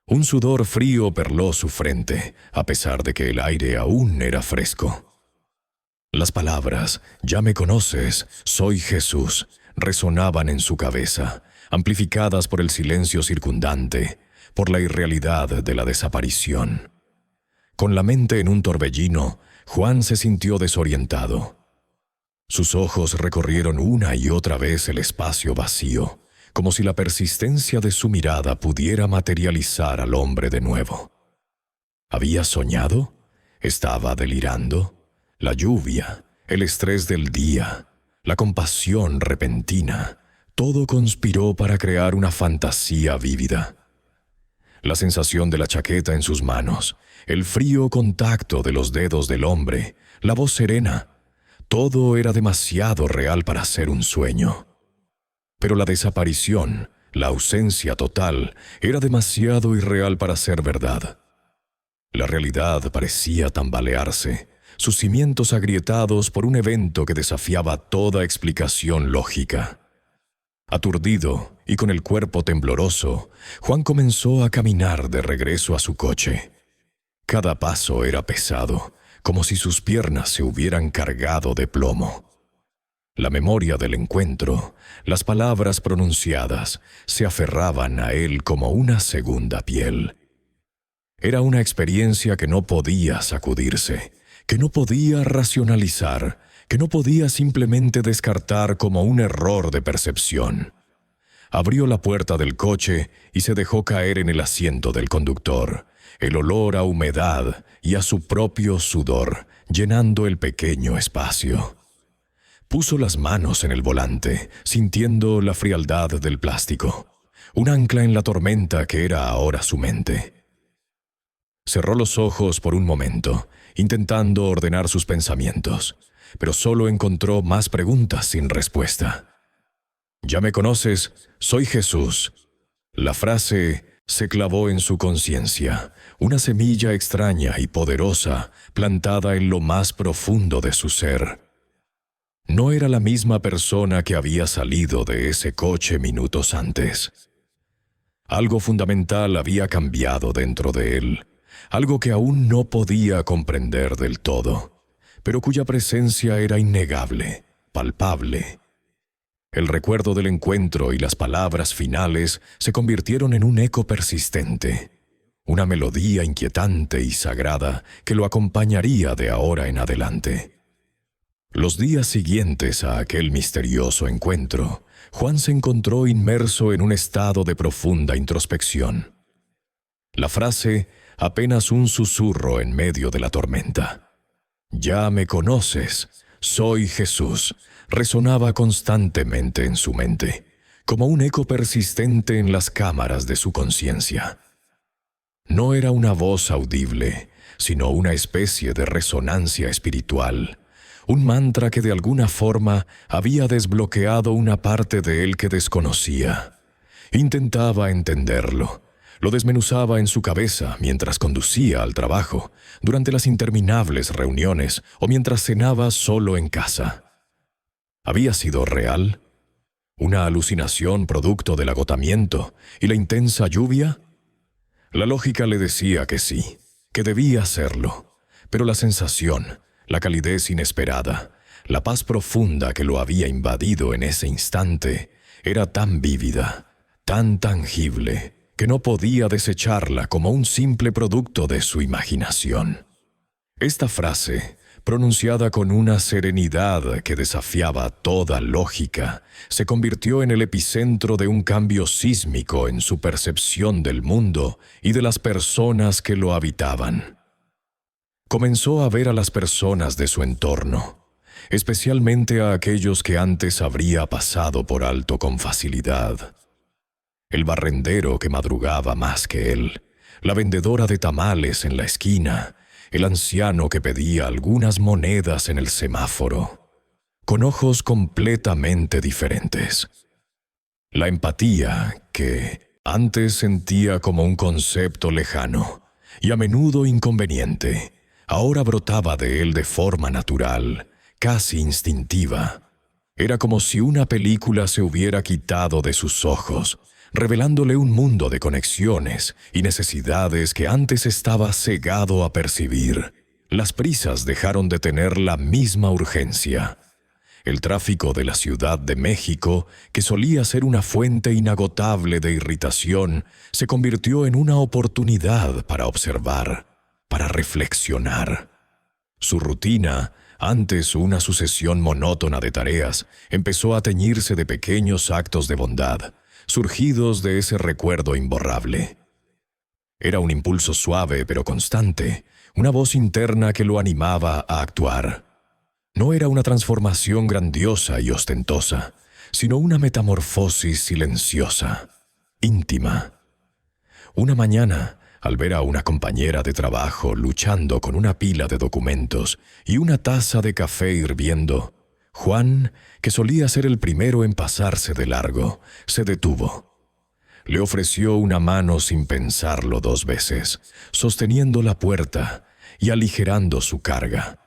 Un sudor frío perló su frente, a pesar de que el aire aún era fresco. Las palabras, «Ya me conoces, soy Jesús», resonaban en su cabeza, amplificadas por el silencio circundante, por la irrealidad de la desaparición. Con la mente en un torbellino, Juan se sintió desorientado. Sus ojos recorrieron una y otra vez el espacio vacío, como si la persistencia de su mirada pudiera materializar al hombre de nuevo. ¿Había soñado? ¿Estaba delirando? La lluvia, el estrés del día, la compasión repentina, todo conspiró para crear una fantasía vívida. La sensación de la chaqueta en sus manos, el frío contacto de los dedos del hombre, la voz serena, todo era demasiado real para ser un sueño. Pero la desaparición, la ausencia total, era demasiado irreal para ser verdad. La realidad parecía tambalearse, sus cimientos agrietados por un evento que desafiaba toda explicación lógica. Aturdido y con el cuerpo tembloroso, Juan comenzó a caminar de regreso a su coche. Cada paso era pesado, como si sus piernas se hubieran cargado de plomo. La memoria del encuentro, las palabras pronunciadas, se aferraban a él como una segunda piel. Era una experiencia que no podía sacudirse, que no podía racionalizar, que no podía simplemente descartar como un error de percepción. Abrió la puerta del coche y se dejó caer en el asiento del conductor, el olor a humedad y a su propio sudor, llenando el pequeño espacio. Puso las manos en el volante, sintiendo la frialdad del plástico, un ancla en la tormenta que era ahora su mente. Cerró los ojos por un momento, intentando ordenar sus pensamientos, pero solo encontró más preguntas sin respuesta. «Ya me conoces, soy Jesús». La frase se clavó en su conciencia, una semilla extraña y poderosa plantada en lo más profundo de su ser. No era la misma persona que había salido de ese coche minutos antes. Algo fundamental había cambiado dentro de él, algo que aún no podía comprender del todo, pero cuya presencia era innegable, palpable. El recuerdo del encuentro y las palabras finales se convirtieron en un eco persistente, una melodía inquietante y sagrada que lo acompañaría de ahora en adelante. Los días siguientes a aquel misterioso encuentro, Juan se encontró inmerso en un estado de profunda introspección. La frase, apenas un susurro en medio de la tormenta. «Ya me conoces, soy Jesús», resonaba constantemente en su mente, como un eco persistente en las cámaras de su conciencia. No era una voz audible, sino una especie de resonancia espiritual, un mantra que de alguna forma había desbloqueado una parte de él que desconocía. Intentaba entenderlo. Lo desmenuzaba en su cabeza mientras conducía al trabajo, durante las interminables reuniones o mientras cenaba solo en casa. ¿Había sido real? ¿Una alucinación producto del agotamiento y la intensa lluvia? La lógica le decía que sí, que debía serlo, pero la sensación, la calidez inesperada, la paz profunda que lo había invadido en ese instante, era tan vívida, tan tangible, que no podía desecharla como un simple producto de su imaginación. Esta frase, pronunciada con una serenidad que desafiaba toda lógica, se convirtió en el epicentro de un cambio sísmico en su percepción del mundo y de las personas que lo habitaban. Comenzó a ver a las personas de su entorno, especialmente a aquellos que antes habría pasado por alto con facilidad. El barrendero que madrugaba más que él, la vendedora de tamales en la esquina, el anciano que pedía algunas monedas en el semáforo, con ojos completamente diferentes. La empatía que antes sentía como un concepto lejano y a menudo inconveniente, ahora brotaba de él de forma natural, casi instintiva. Era como si una película se hubiera quitado de sus ojos, revelándole un mundo de conexiones y necesidades que antes estaba cegado a percibir. Las prisas dejaron de tener la misma urgencia. El tráfico de la Ciudad de México, que solía ser una fuente inagotable de irritación, se convirtió en una oportunidad para observar, para reflexionar. Su rutina, antes una sucesión monótona de tareas, empezó a teñirse de pequeños actos de bondad, surgidos de ese recuerdo imborrable. Era un impulso suave pero constante, una voz interna que lo animaba a actuar. No era una transformación grandiosa y ostentosa, sino una metamorfosis silenciosa, íntima. Una mañana, al ver a una compañera de trabajo luchando con una pila de documentos y una taza de café hirviendo, Juan, que solía ser el primero en pasarse de largo, se detuvo. Le ofreció una mano sin pensarlo 2 veces, sosteniendo la puerta y aligerando su carga.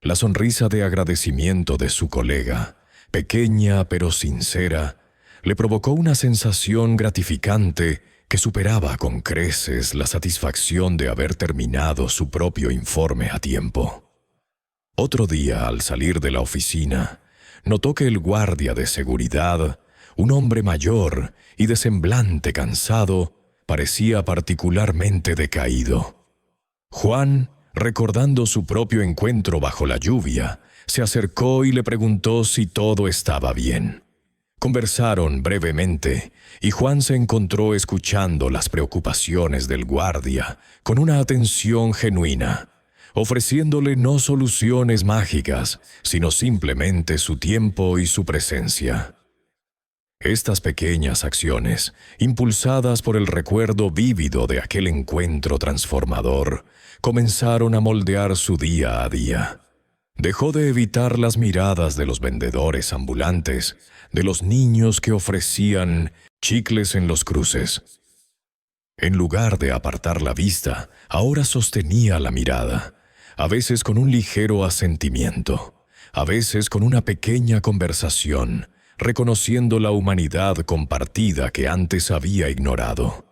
La sonrisa de agradecimiento de su colega, pequeña pero sincera, le provocó una sensación gratificante que superaba con creces la satisfacción de haber terminado su propio informe a tiempo. Otro día, al salir de la oficina, notó que el guardia de seguridad, un hombre mayor y de semblante cansado, parecía particularmente decaído. Juan, recordando su propio encuentro bajo la lluvia, se acercó y le preguntó si todo estaba bien. Conversaron brevemente y Juan se encontró escuchando las preocupaciones del guardia con una atención genuina, ofreciéndole no soluciones mágicas, sino simplemente su tiempo y su presencia. Estas pequeñas acciones, impulsadas por el recuerdo vívido de aquel encuentro transformador, comenzaron a moldear su día a día. Dejó de evitar las miradas de los vendedores ambulantes, de los niños que ofrecían chicles en los cruces. En lugar de apartar la vista, ahora sostenía la mirada, a veces con un ligero asentimiento, a veces con una pequeña conversación, reconociendo la humanidad compartida que antes había ignorado.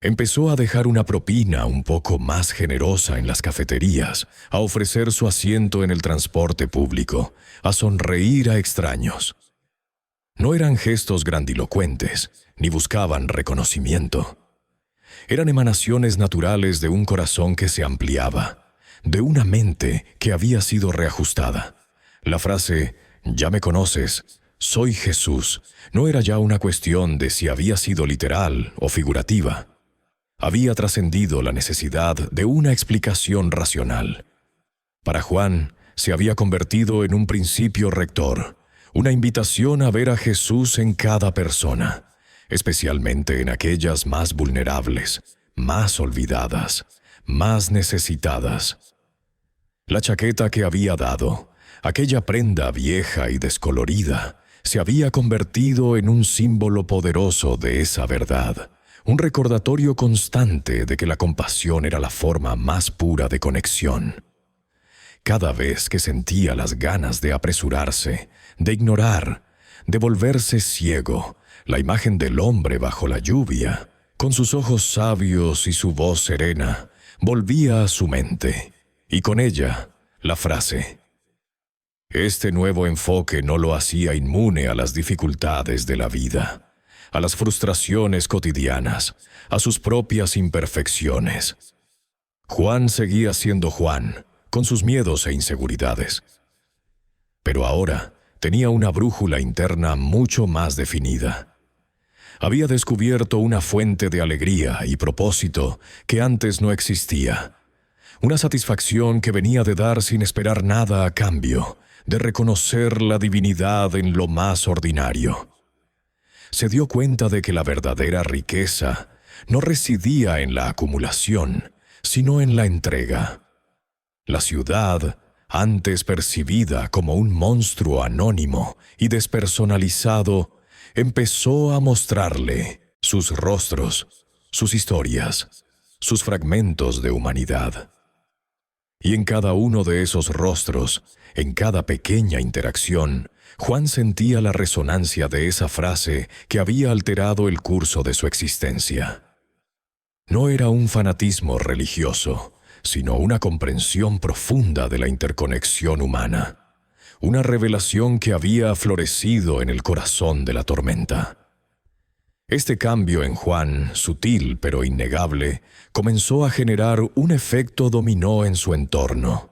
Empezó a dejar una propina un poco más generosa en las cafeterías, a ofrecer su asiento en el transporte público, a sonreír a extraños. No eran gestos grandilocuentes, ni buscaban reconocimiento. Eran emanaciones naturales de un corazón que se ampliaba, de una mente que había sido reajustada. La frase, «Ya me conoces, soy Jesús», no era ya una cuestión de si había sido literal o figurativa. Había trascendido la necesidad de una explicación racional. Para Juan, se había convertido en un principio rector, una invitación a ver a Jesús en cada persona, especialmente en aquellas más vulnerables, más olvidadas, más necesitadas. La chaqueta que había dado, aquella prenda vieja y descolorida, se había convertido en un símbolo poderoso de esa verdad, un recordatorio constante de que la compasión era la forma más pura de conexión. Cada vez que sentía las ganas de apresurarse, de ignorar, de volverse ciego, la imagen del hombre bajo la lluvia, con sus ojos sabios y su voz serena, volvía a su mente, y con ella la frase. Este nuevo enfoque no lo hacía inmune a las dificultades de la vida, a las frustraciones cotidianas, a sus propias imperfecciones. Juan seguía siendo Juan, con sus miedos e inseguridades. Pero ahora tenía una brújula interna mucho más definida. Había descubierto una fuente de alegría y propósito que antes no existía. Una satisfacción que venía de dar sin esperar nada a cambio, de reconocer la divinidad en lo más ordinario. Se dio cuenta de que la verdadera riqueza no residía en la acumulación, sino en la entrega. La ciudad, antes percibida como un monstruo anónimo y despersonalizado, empezó a mostrarle sus rostros, sus historias, sus fragmentos de humanidad. Y en cada uno de esos rostros, en cada pequeña interacción, Juan sentía la resonancia de esa frase que había alterado el curso de su existencia. No era un fanatismo religioso, sino una comprensión profunda de la interconexión humana, una revelación que había florecido en el corazón de la tormenta. Este cambio en Juan, sutil pero innegable, comenzó a generar un efecto dominó en su entorno.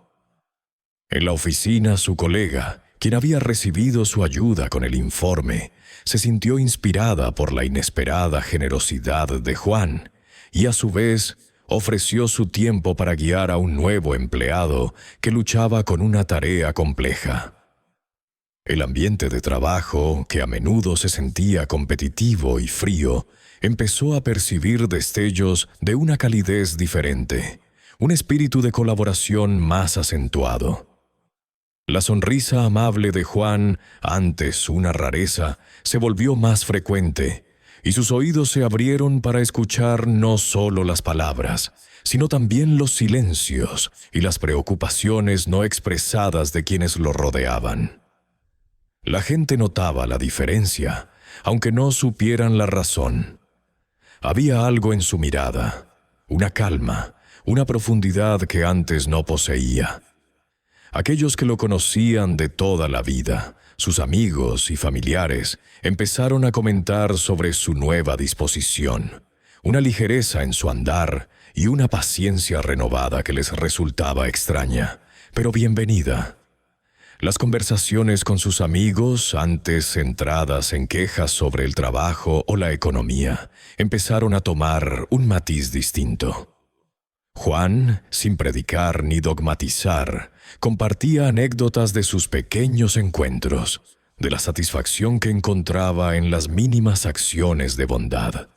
En la oficina, su colega, quien había recibido su ayuda con el informe, se sintió inspirada por la inesperada generosidad de Juan y a su vez ofreció su tiempo para guiar a un nuevo empleado que luchaba con una tarea compleja. El ambiente de trabajo, que a menudo se sentía competitivo y frío, empezó a percibir destellos de una calidez diferente, un espíritu de colaboración más acentuado. La sonrisa amable de Juan, antes una rareza, se volvió más frecuente, y sus oídos se abrieron para escuchar no solo las palabras, sino también los silencios y las preocupaciones no expresadas de quienes lo rodeaban. La gente notaba la diferencia, aunque no supieran la razón. Había algo en su mirada, una calma, una profundidad que antes no poseía. Aquellos que lo conocían de toda la vida, sus amigos y familiares, empezaron a comentar sobre su nueva disposición, una ligereza en su andar y una paciencia renovada que les resultaba extraña, pero bienvenida. Las conversaciones con sus amigos, antes centradas en quejas sobre el trabajo o la economía, empezaron a tomar un matiz distinto. Juan, sin predicar ni dogmatizar, compartía anécdotas de sus pequeños encuentros, de la satisfacción que encontraba en las mínimas acciones de bondad.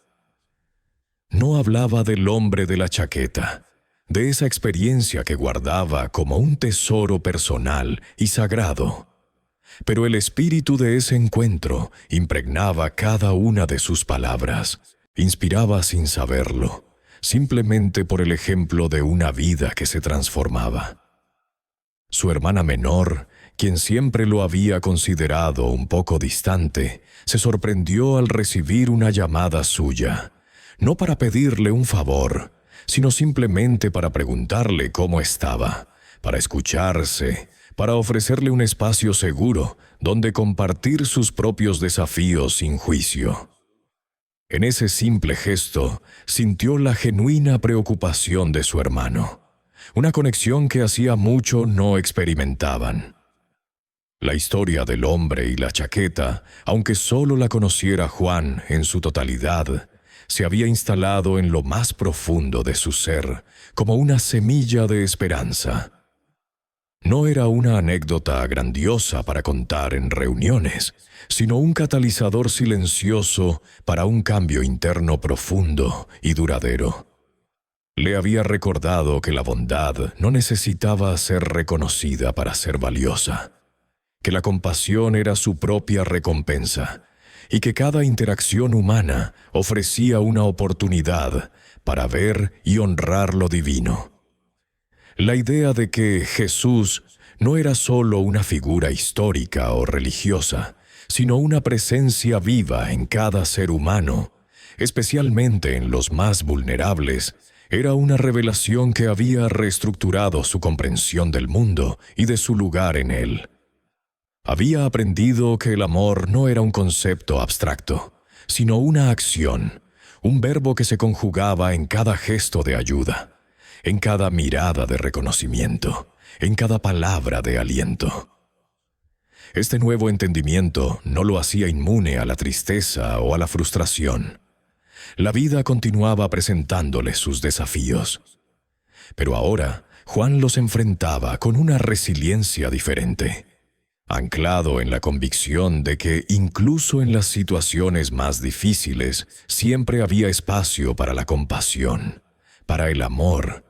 No hablaba del hombre de la chaqueta, de esa experiencia que guardaba como un tesoro personal y sagrado. Pero el espíritu de ese encuentro impregnaba cada una de sus palabras, inspiraba sin saberlo, simplemente por el ejemplo de una vida que se transformaba. Su hermana menor, quien siempre lo había considerado un poco distante, se sorprendió al recibir una llamada suya, no para pedirle un favor, sino simplemente para preguntarle cómo estaba, para escucharse, para ofrecerle un espacio seguro donde compartir sus propios desafíos sin juicio. En ese simple gesto sintió la genuina preocupación de su hermano, una conexión que hacía mucho no experimentaban. La historia del hombre y la chaqueta, aunque solo la conociera Juan en su totalidad, se había instalado en lo más profundo de su ser como una semilla de esperanza. No era una anécdota grandiosa para contar en reuniones, sino un catalizador silencioso para un cambio interno profundo y duradero. Le había recordado que la bondad no necesitaba ser reconocida para ser valiosa, que la compasión era su propia recompensa y que cada interacción humana ofrecía una oportunidad para ver y honrar lo divino. La idea de que Jesús no era solo una figura histórica o religiosa, sino una presencia viva en cada ser humano, especialmente en los más vulnerables, era una revelación que había reestructurado su comprensión del mundo y de su lugar en él. Había aprendido que el amor no era un concepto abstracto, sino una acción, un verbo que se conjugaba en cada gesto de ayuda, en cada mirada de reconocimiento, en cada palabra de aliento. Este nuevo entendimiento no lo hacía inmune a la tristeza o a la frustración. La vida continuaba presentándole sus desafíos. Pero ahora, Juan los enfrentaba con una resiliencia diferente, anclado en la convicción de que incluso en las situaciones más difíciles siempre había espacio para la compasión, para el amor.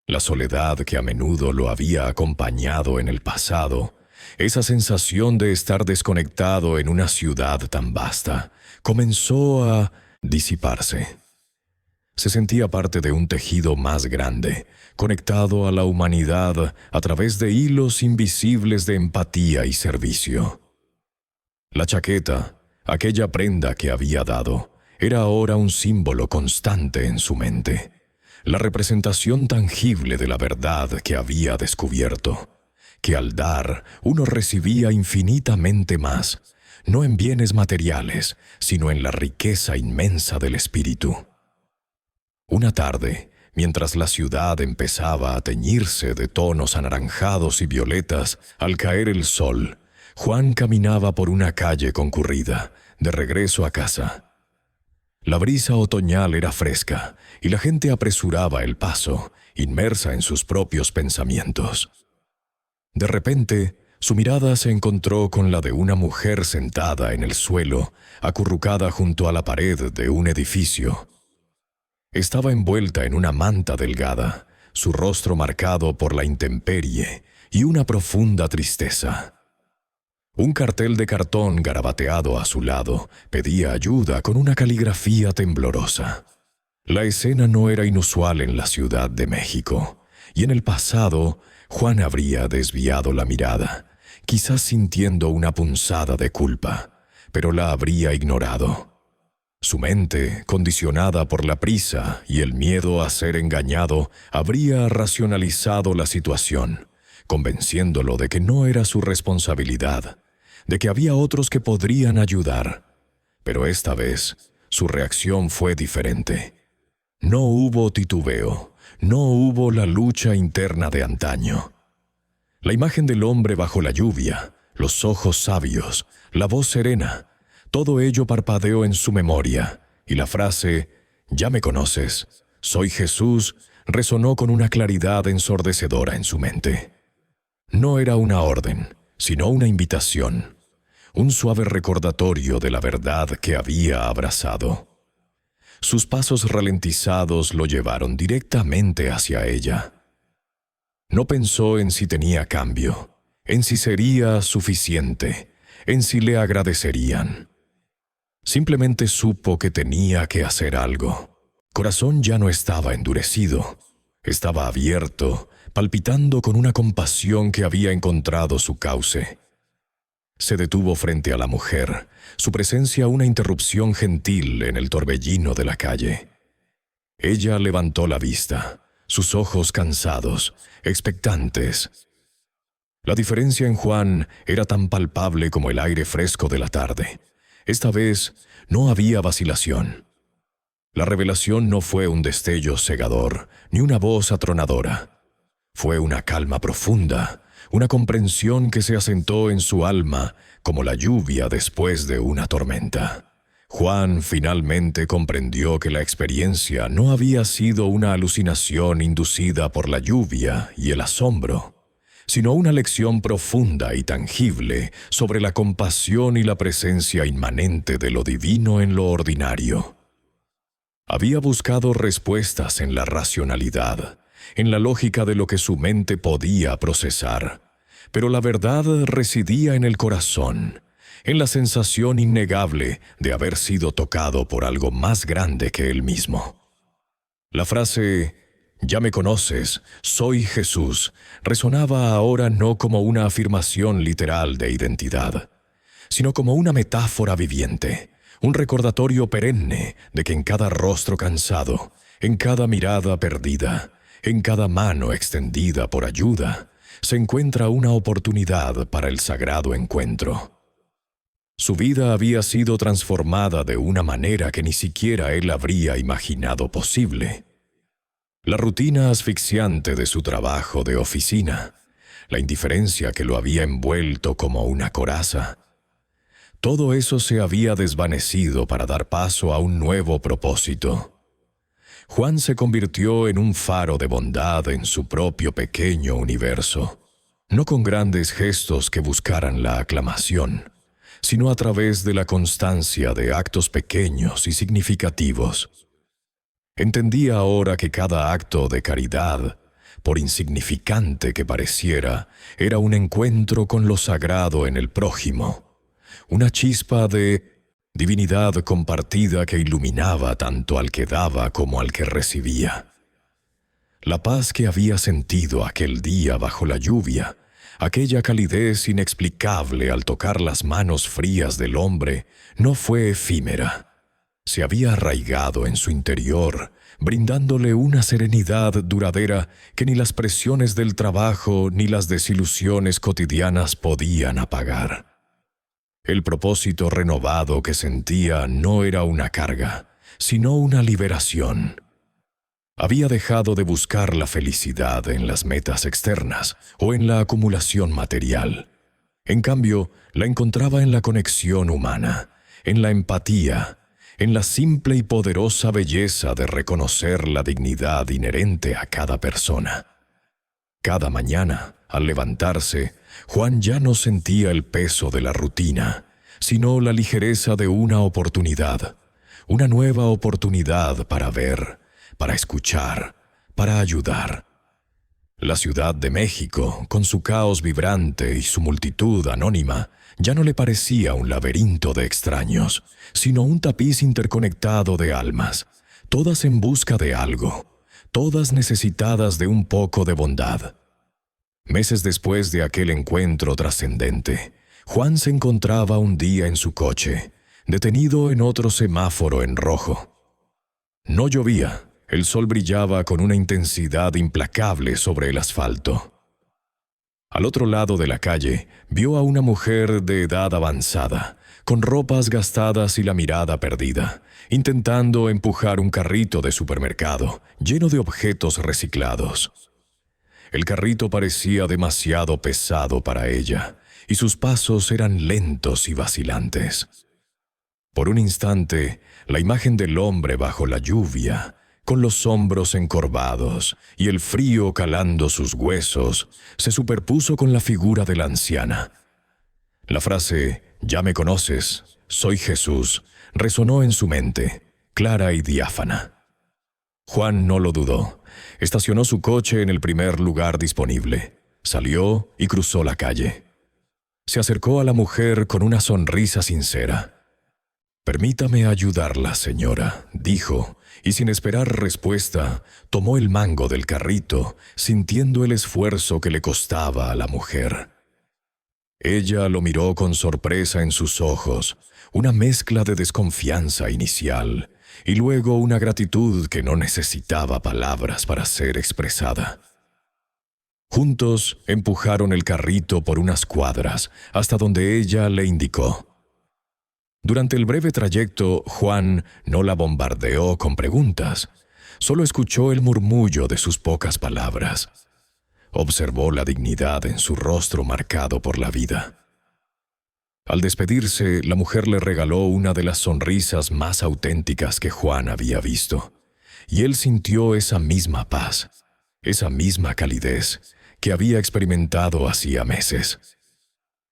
La soledad que a menudo lo había acompañado en el pasado, esa sensación de estar desconectado en una ciudad tan vasta, comenzó a disiparse. Se sentía parte de un tejido más grande, conectado a la humanidad a través de hilos invisibles de empatía y servicio. La chaqueta, aquella prenda que había dado, era ahora un símbolo constante en su mente, la representación tangible de la verdad que había descubierto, que al dar uno recibía infinitamente más, no en bienes materiales, sino en la riqueza inmensa del espíritu. Una tarde, mientras la ciudad empezaba a teñirse de tonos anaranjados y violetas al caer el sol, Juan caminaba por una calle concurrida, de regreso a casa. La brisa otoñal era fresca y la gente apresuraba el paso, inmersa en sus propios pensamientos. De repente, su mirada se encontró con la de una mujer sentada en el suelo, acurrucada junto a la pared de un edificio. Estaba envuelta en una manta delgada, su rostro marcado por la intemperie y una profunda tristeza. Un cartel de cartón garabateado a su lado pedía ayuda con una caligrafía temblorosa. La escena no era inusual en la Ciudad de México, y en el pasado Juan habría desviado la mirada, quizás sintiendo una punzada de culpa, pero la habría ignorado. Su mente, condicionada por la prisa y el miedo a ser engañado, habría racionalizado la situación, convenciéndolo de que no era su responsabilidad, de que había otros que podrían ayudar. Pero esta vez, su reacción fue diferente. No hubo titubeo, no hubo la lucha interna de antaño. La imagen del hombre bajo la lluvia, los ojos sabios, la voz serena, todo ello parpadeó en su memoria, y la frase, «Ya me conoces, soy Jesús», resonó con una claridad ensordecedora en su mente. No era una orden, sino una invitación, un suave recordatorio de la verdad que había abrazado. Sus pasos ralentizados lo llevaron directamente hacia ella. No pensó en si tenía cambio, en si sería suficiente, en si le agradecerían. Simplemente supo que tenía que hacer algo. Corazón ya no estaba endurecido, estaba abierto, palpitando con una compasión que había encontrado su cauce. Se detuvo frente a la mujer, su presencia una interrupción gentil en el torbellino de la calle. Ella levantó la vista, sus ojos cansados, expectantes. La diferencia en Juan era tan palpable como el aire fresco de la tarde. Esta vez no había vacilación. La revelación no fue un destello cegador, ni una voz atronadora. Fue una calma profunda, una comprensión que se asentó en su alma como la lluvia después de una tormenta. Juan finalmente comprendió que la experiencia no había sido una alucinación inducida por la lluvia y el asombro, sino una lección profunda y tangible sobre la compasión y la presencia inmanente de lo divino en lo ordinario. Había buscado respuestas en la racionalidad, en la lógica de lo que su mente podía procesar, pero la verdad residía en el corazón, en la sensación innegable de haber sido tocado por algo más grande que él mismo. La frase «Ya me conoces, soy Jesús» resonaba ahora no como una afirmación literal de identidad, sino como una metáfora viviente, un recordatorio perenne de que en cada rostro cansado, en cada mirada perdida, en cada mano extendida por ayuda, se encuentra una oportunidad para el sagrado encuentro. Su vida había sido transformada de una manera que ni siquiera él habría imaginado posible. La rutina asfixiante de su trabajo de oficina, la indiferencia que lo había envuelto como una coraza, todo eso se había desvanecido para dar paso a un nuevo propósito. Juan se convirtió en un faro de bondad en su propio pequeño universo, no con grandes gestos que buscaran la aclamación, sino a través de la constancia de actos pequeños y significativos. Entendía ahora que cada acto de caridad, por insignificante que pareciera, era un encuentro con lo sagrado en el prójimo, una chispa de divinidad compartida que iluminaba tanto al que daba como al que recibía. La paz que había sentido aquel día bajo la lluvia, aquella calidez inexplicable al tocar las manos frías del hombre, no fue efímera. Se había arraigado en su interior, brindándole una serenidad duradera que ni las presiones del trabajo ni las desilusiones cotidianas podían apagar. El propósito renovado que sentía no era una carga, sino una liberación. Había dejado de buscar la felicidad en las metas externas o en la acumulación material. En cambio, la encontraba en la conexión humana, en la empatía, en la simple y poderosa belleza de reconocer la dignidad inherente a cada persona. Cada mañana, al levantarse, Juan ya no sentía el peso de la rutina, sino la ligereza de una oportunidad, una nueva oportunidad para ver, para escuchar, para ayudar. La Ciudad de México, con su caos vibrante y su multitud anónima, ya no le parecía un laberinto de extraños, sino un tapiz interconectado de almas, todas en busca de algo, todas necesitadas de un poco de bondad. Meses después de aquel encuentro trascendente, Juan se encontraba un día en su coche, detenido en otro semáforo en rojo. No llovía, el sol brillaba con una intensidad implacable sobre el asfalto. Al otro lado de la calle, vio a una mujer de edad avanzada, con ropas gastadas y la mirada perdida, intentando empujar un carrito de supermercado lleno de objetos reciclados. El carrito parecía demasiado pesado para ella, y sus pasos eran lentos y vacilantes. Por un instante, la imagen del hombre bajo la lluvia, con los hombros encorvados y el frío calando sus huesos, se superpuso con la figura de la anciana. La frase «Ya me conoces, soy Jesús» resonó en su mente, clara y diáfana. Juan no lo dudó. Estacionó su coche en el primer lugar disponible. Salió y cruzó la calle. Se acercó a la mujer con una sonrisa sincera. «Permítame ayudarla, señora», dijo, y sin esperar respuesta, tomó el mango del carrito, sintiendo el esfuerzo que le costaba a la mujer. Ella lo miró con sorpresa en sus ojos, una mezcla de desconfianza inicial, y luego una gratitud que no necesitaba palabras para ser expresada. Juntos empujaron el carrito por unas cuadras, hasta donde ella le indicó. Durante el breve trayecto, Juan no la bombardeó con preguntas, solo escuchó el murmullo de sus pocas palabras. Observó la dignidad en su rostro marcado por la vida. Al despedirse, la mujer le regaló una de las sonrisas más auténticas que Juan había visto, y él sintió esa misma paz, esa misma calidez que había experimentado hacía meses.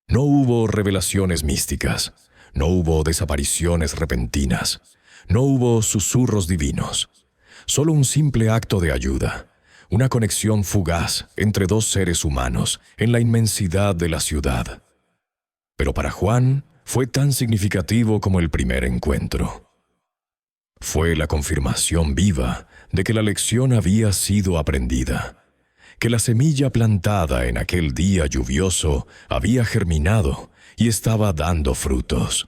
No hubo revelaciones místicas, no hubo desapariciones repentinas, no hubo susurros divinos, solo un simple acto de ayuda, una conexión fugaz entre dos seres humanos en la inmensidad de la ciudad. Pero para Juan fue tan significativo como el primer encuentro. Fue la confirmación viva de que la lección había sido aprendida, que la semilla plantada en aquel día lluvioso había germinado y estaba dando frutos.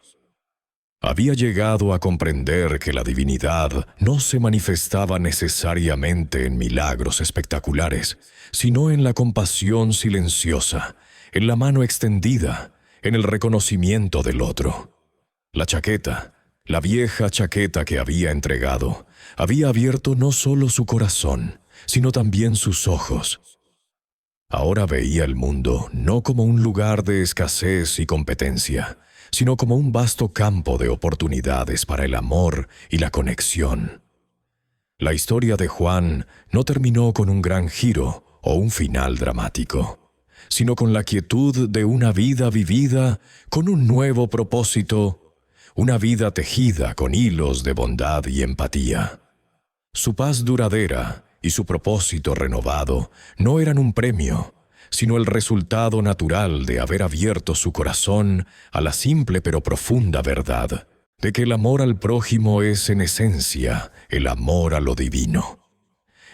Había llegado a comprender que la divinidad no se manifestaba necesariamente en milagros espectaculares, sino en la compasión silenciosa, en la mano extendida, en el reconocimiento del otro. La chaqueta, la vieja chaqueta que había entregado, había abierto no solo su corazón, sino también sus ojos. Ahora veía el mundo no como un lugar de escasez y competencia, sino como un vasto campo de oportunidades para el amor y la conexión. La historia de Juan no terminó con un gran giro o un final dramático, sino con la quietud de una vida vivida con un nuevo propósito, una vida tejida con hilos de bondad y empatía. Su paz duradera y su propósito renovado no eran un premio, sino el resultado natural de haber abierto su corazón a la simple pero profunda verdad de que el amor al prójimo es en esencia el amor a lo divino.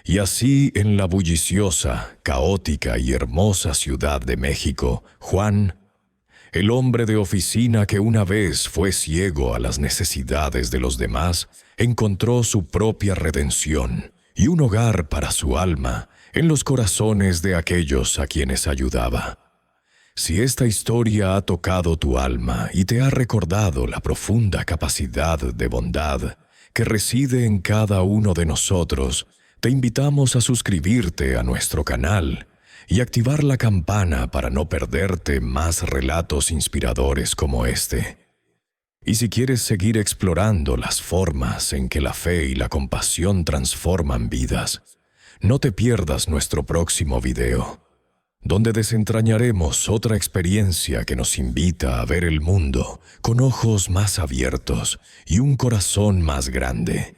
Y así en la bulliciosa, caótica y hermosa Ciudad de México, Juan, el hombre de oficina que una vez fue ciego a las necesidades de los demás, encontró su propia redención y un hogar para su alma en los corazones de aquellos a quienes ayudaba. Si esta historia ha tocado tu alma y te ha recordado la profunda capacidad de bondad que reside en cada uno de nosotros, te invitamos a suscribirte a nuestro canal y activar la campana para no perderte más relatos inspiradores como este. Y si quieres seguir explorando las formas en que la fe y la compasión transforman vidas, no te pierdas nuestro próximo video, donde desentrañaremos otra experiencia que nos invita a ver el mundo con ojos más abiertos y un corazón más grande.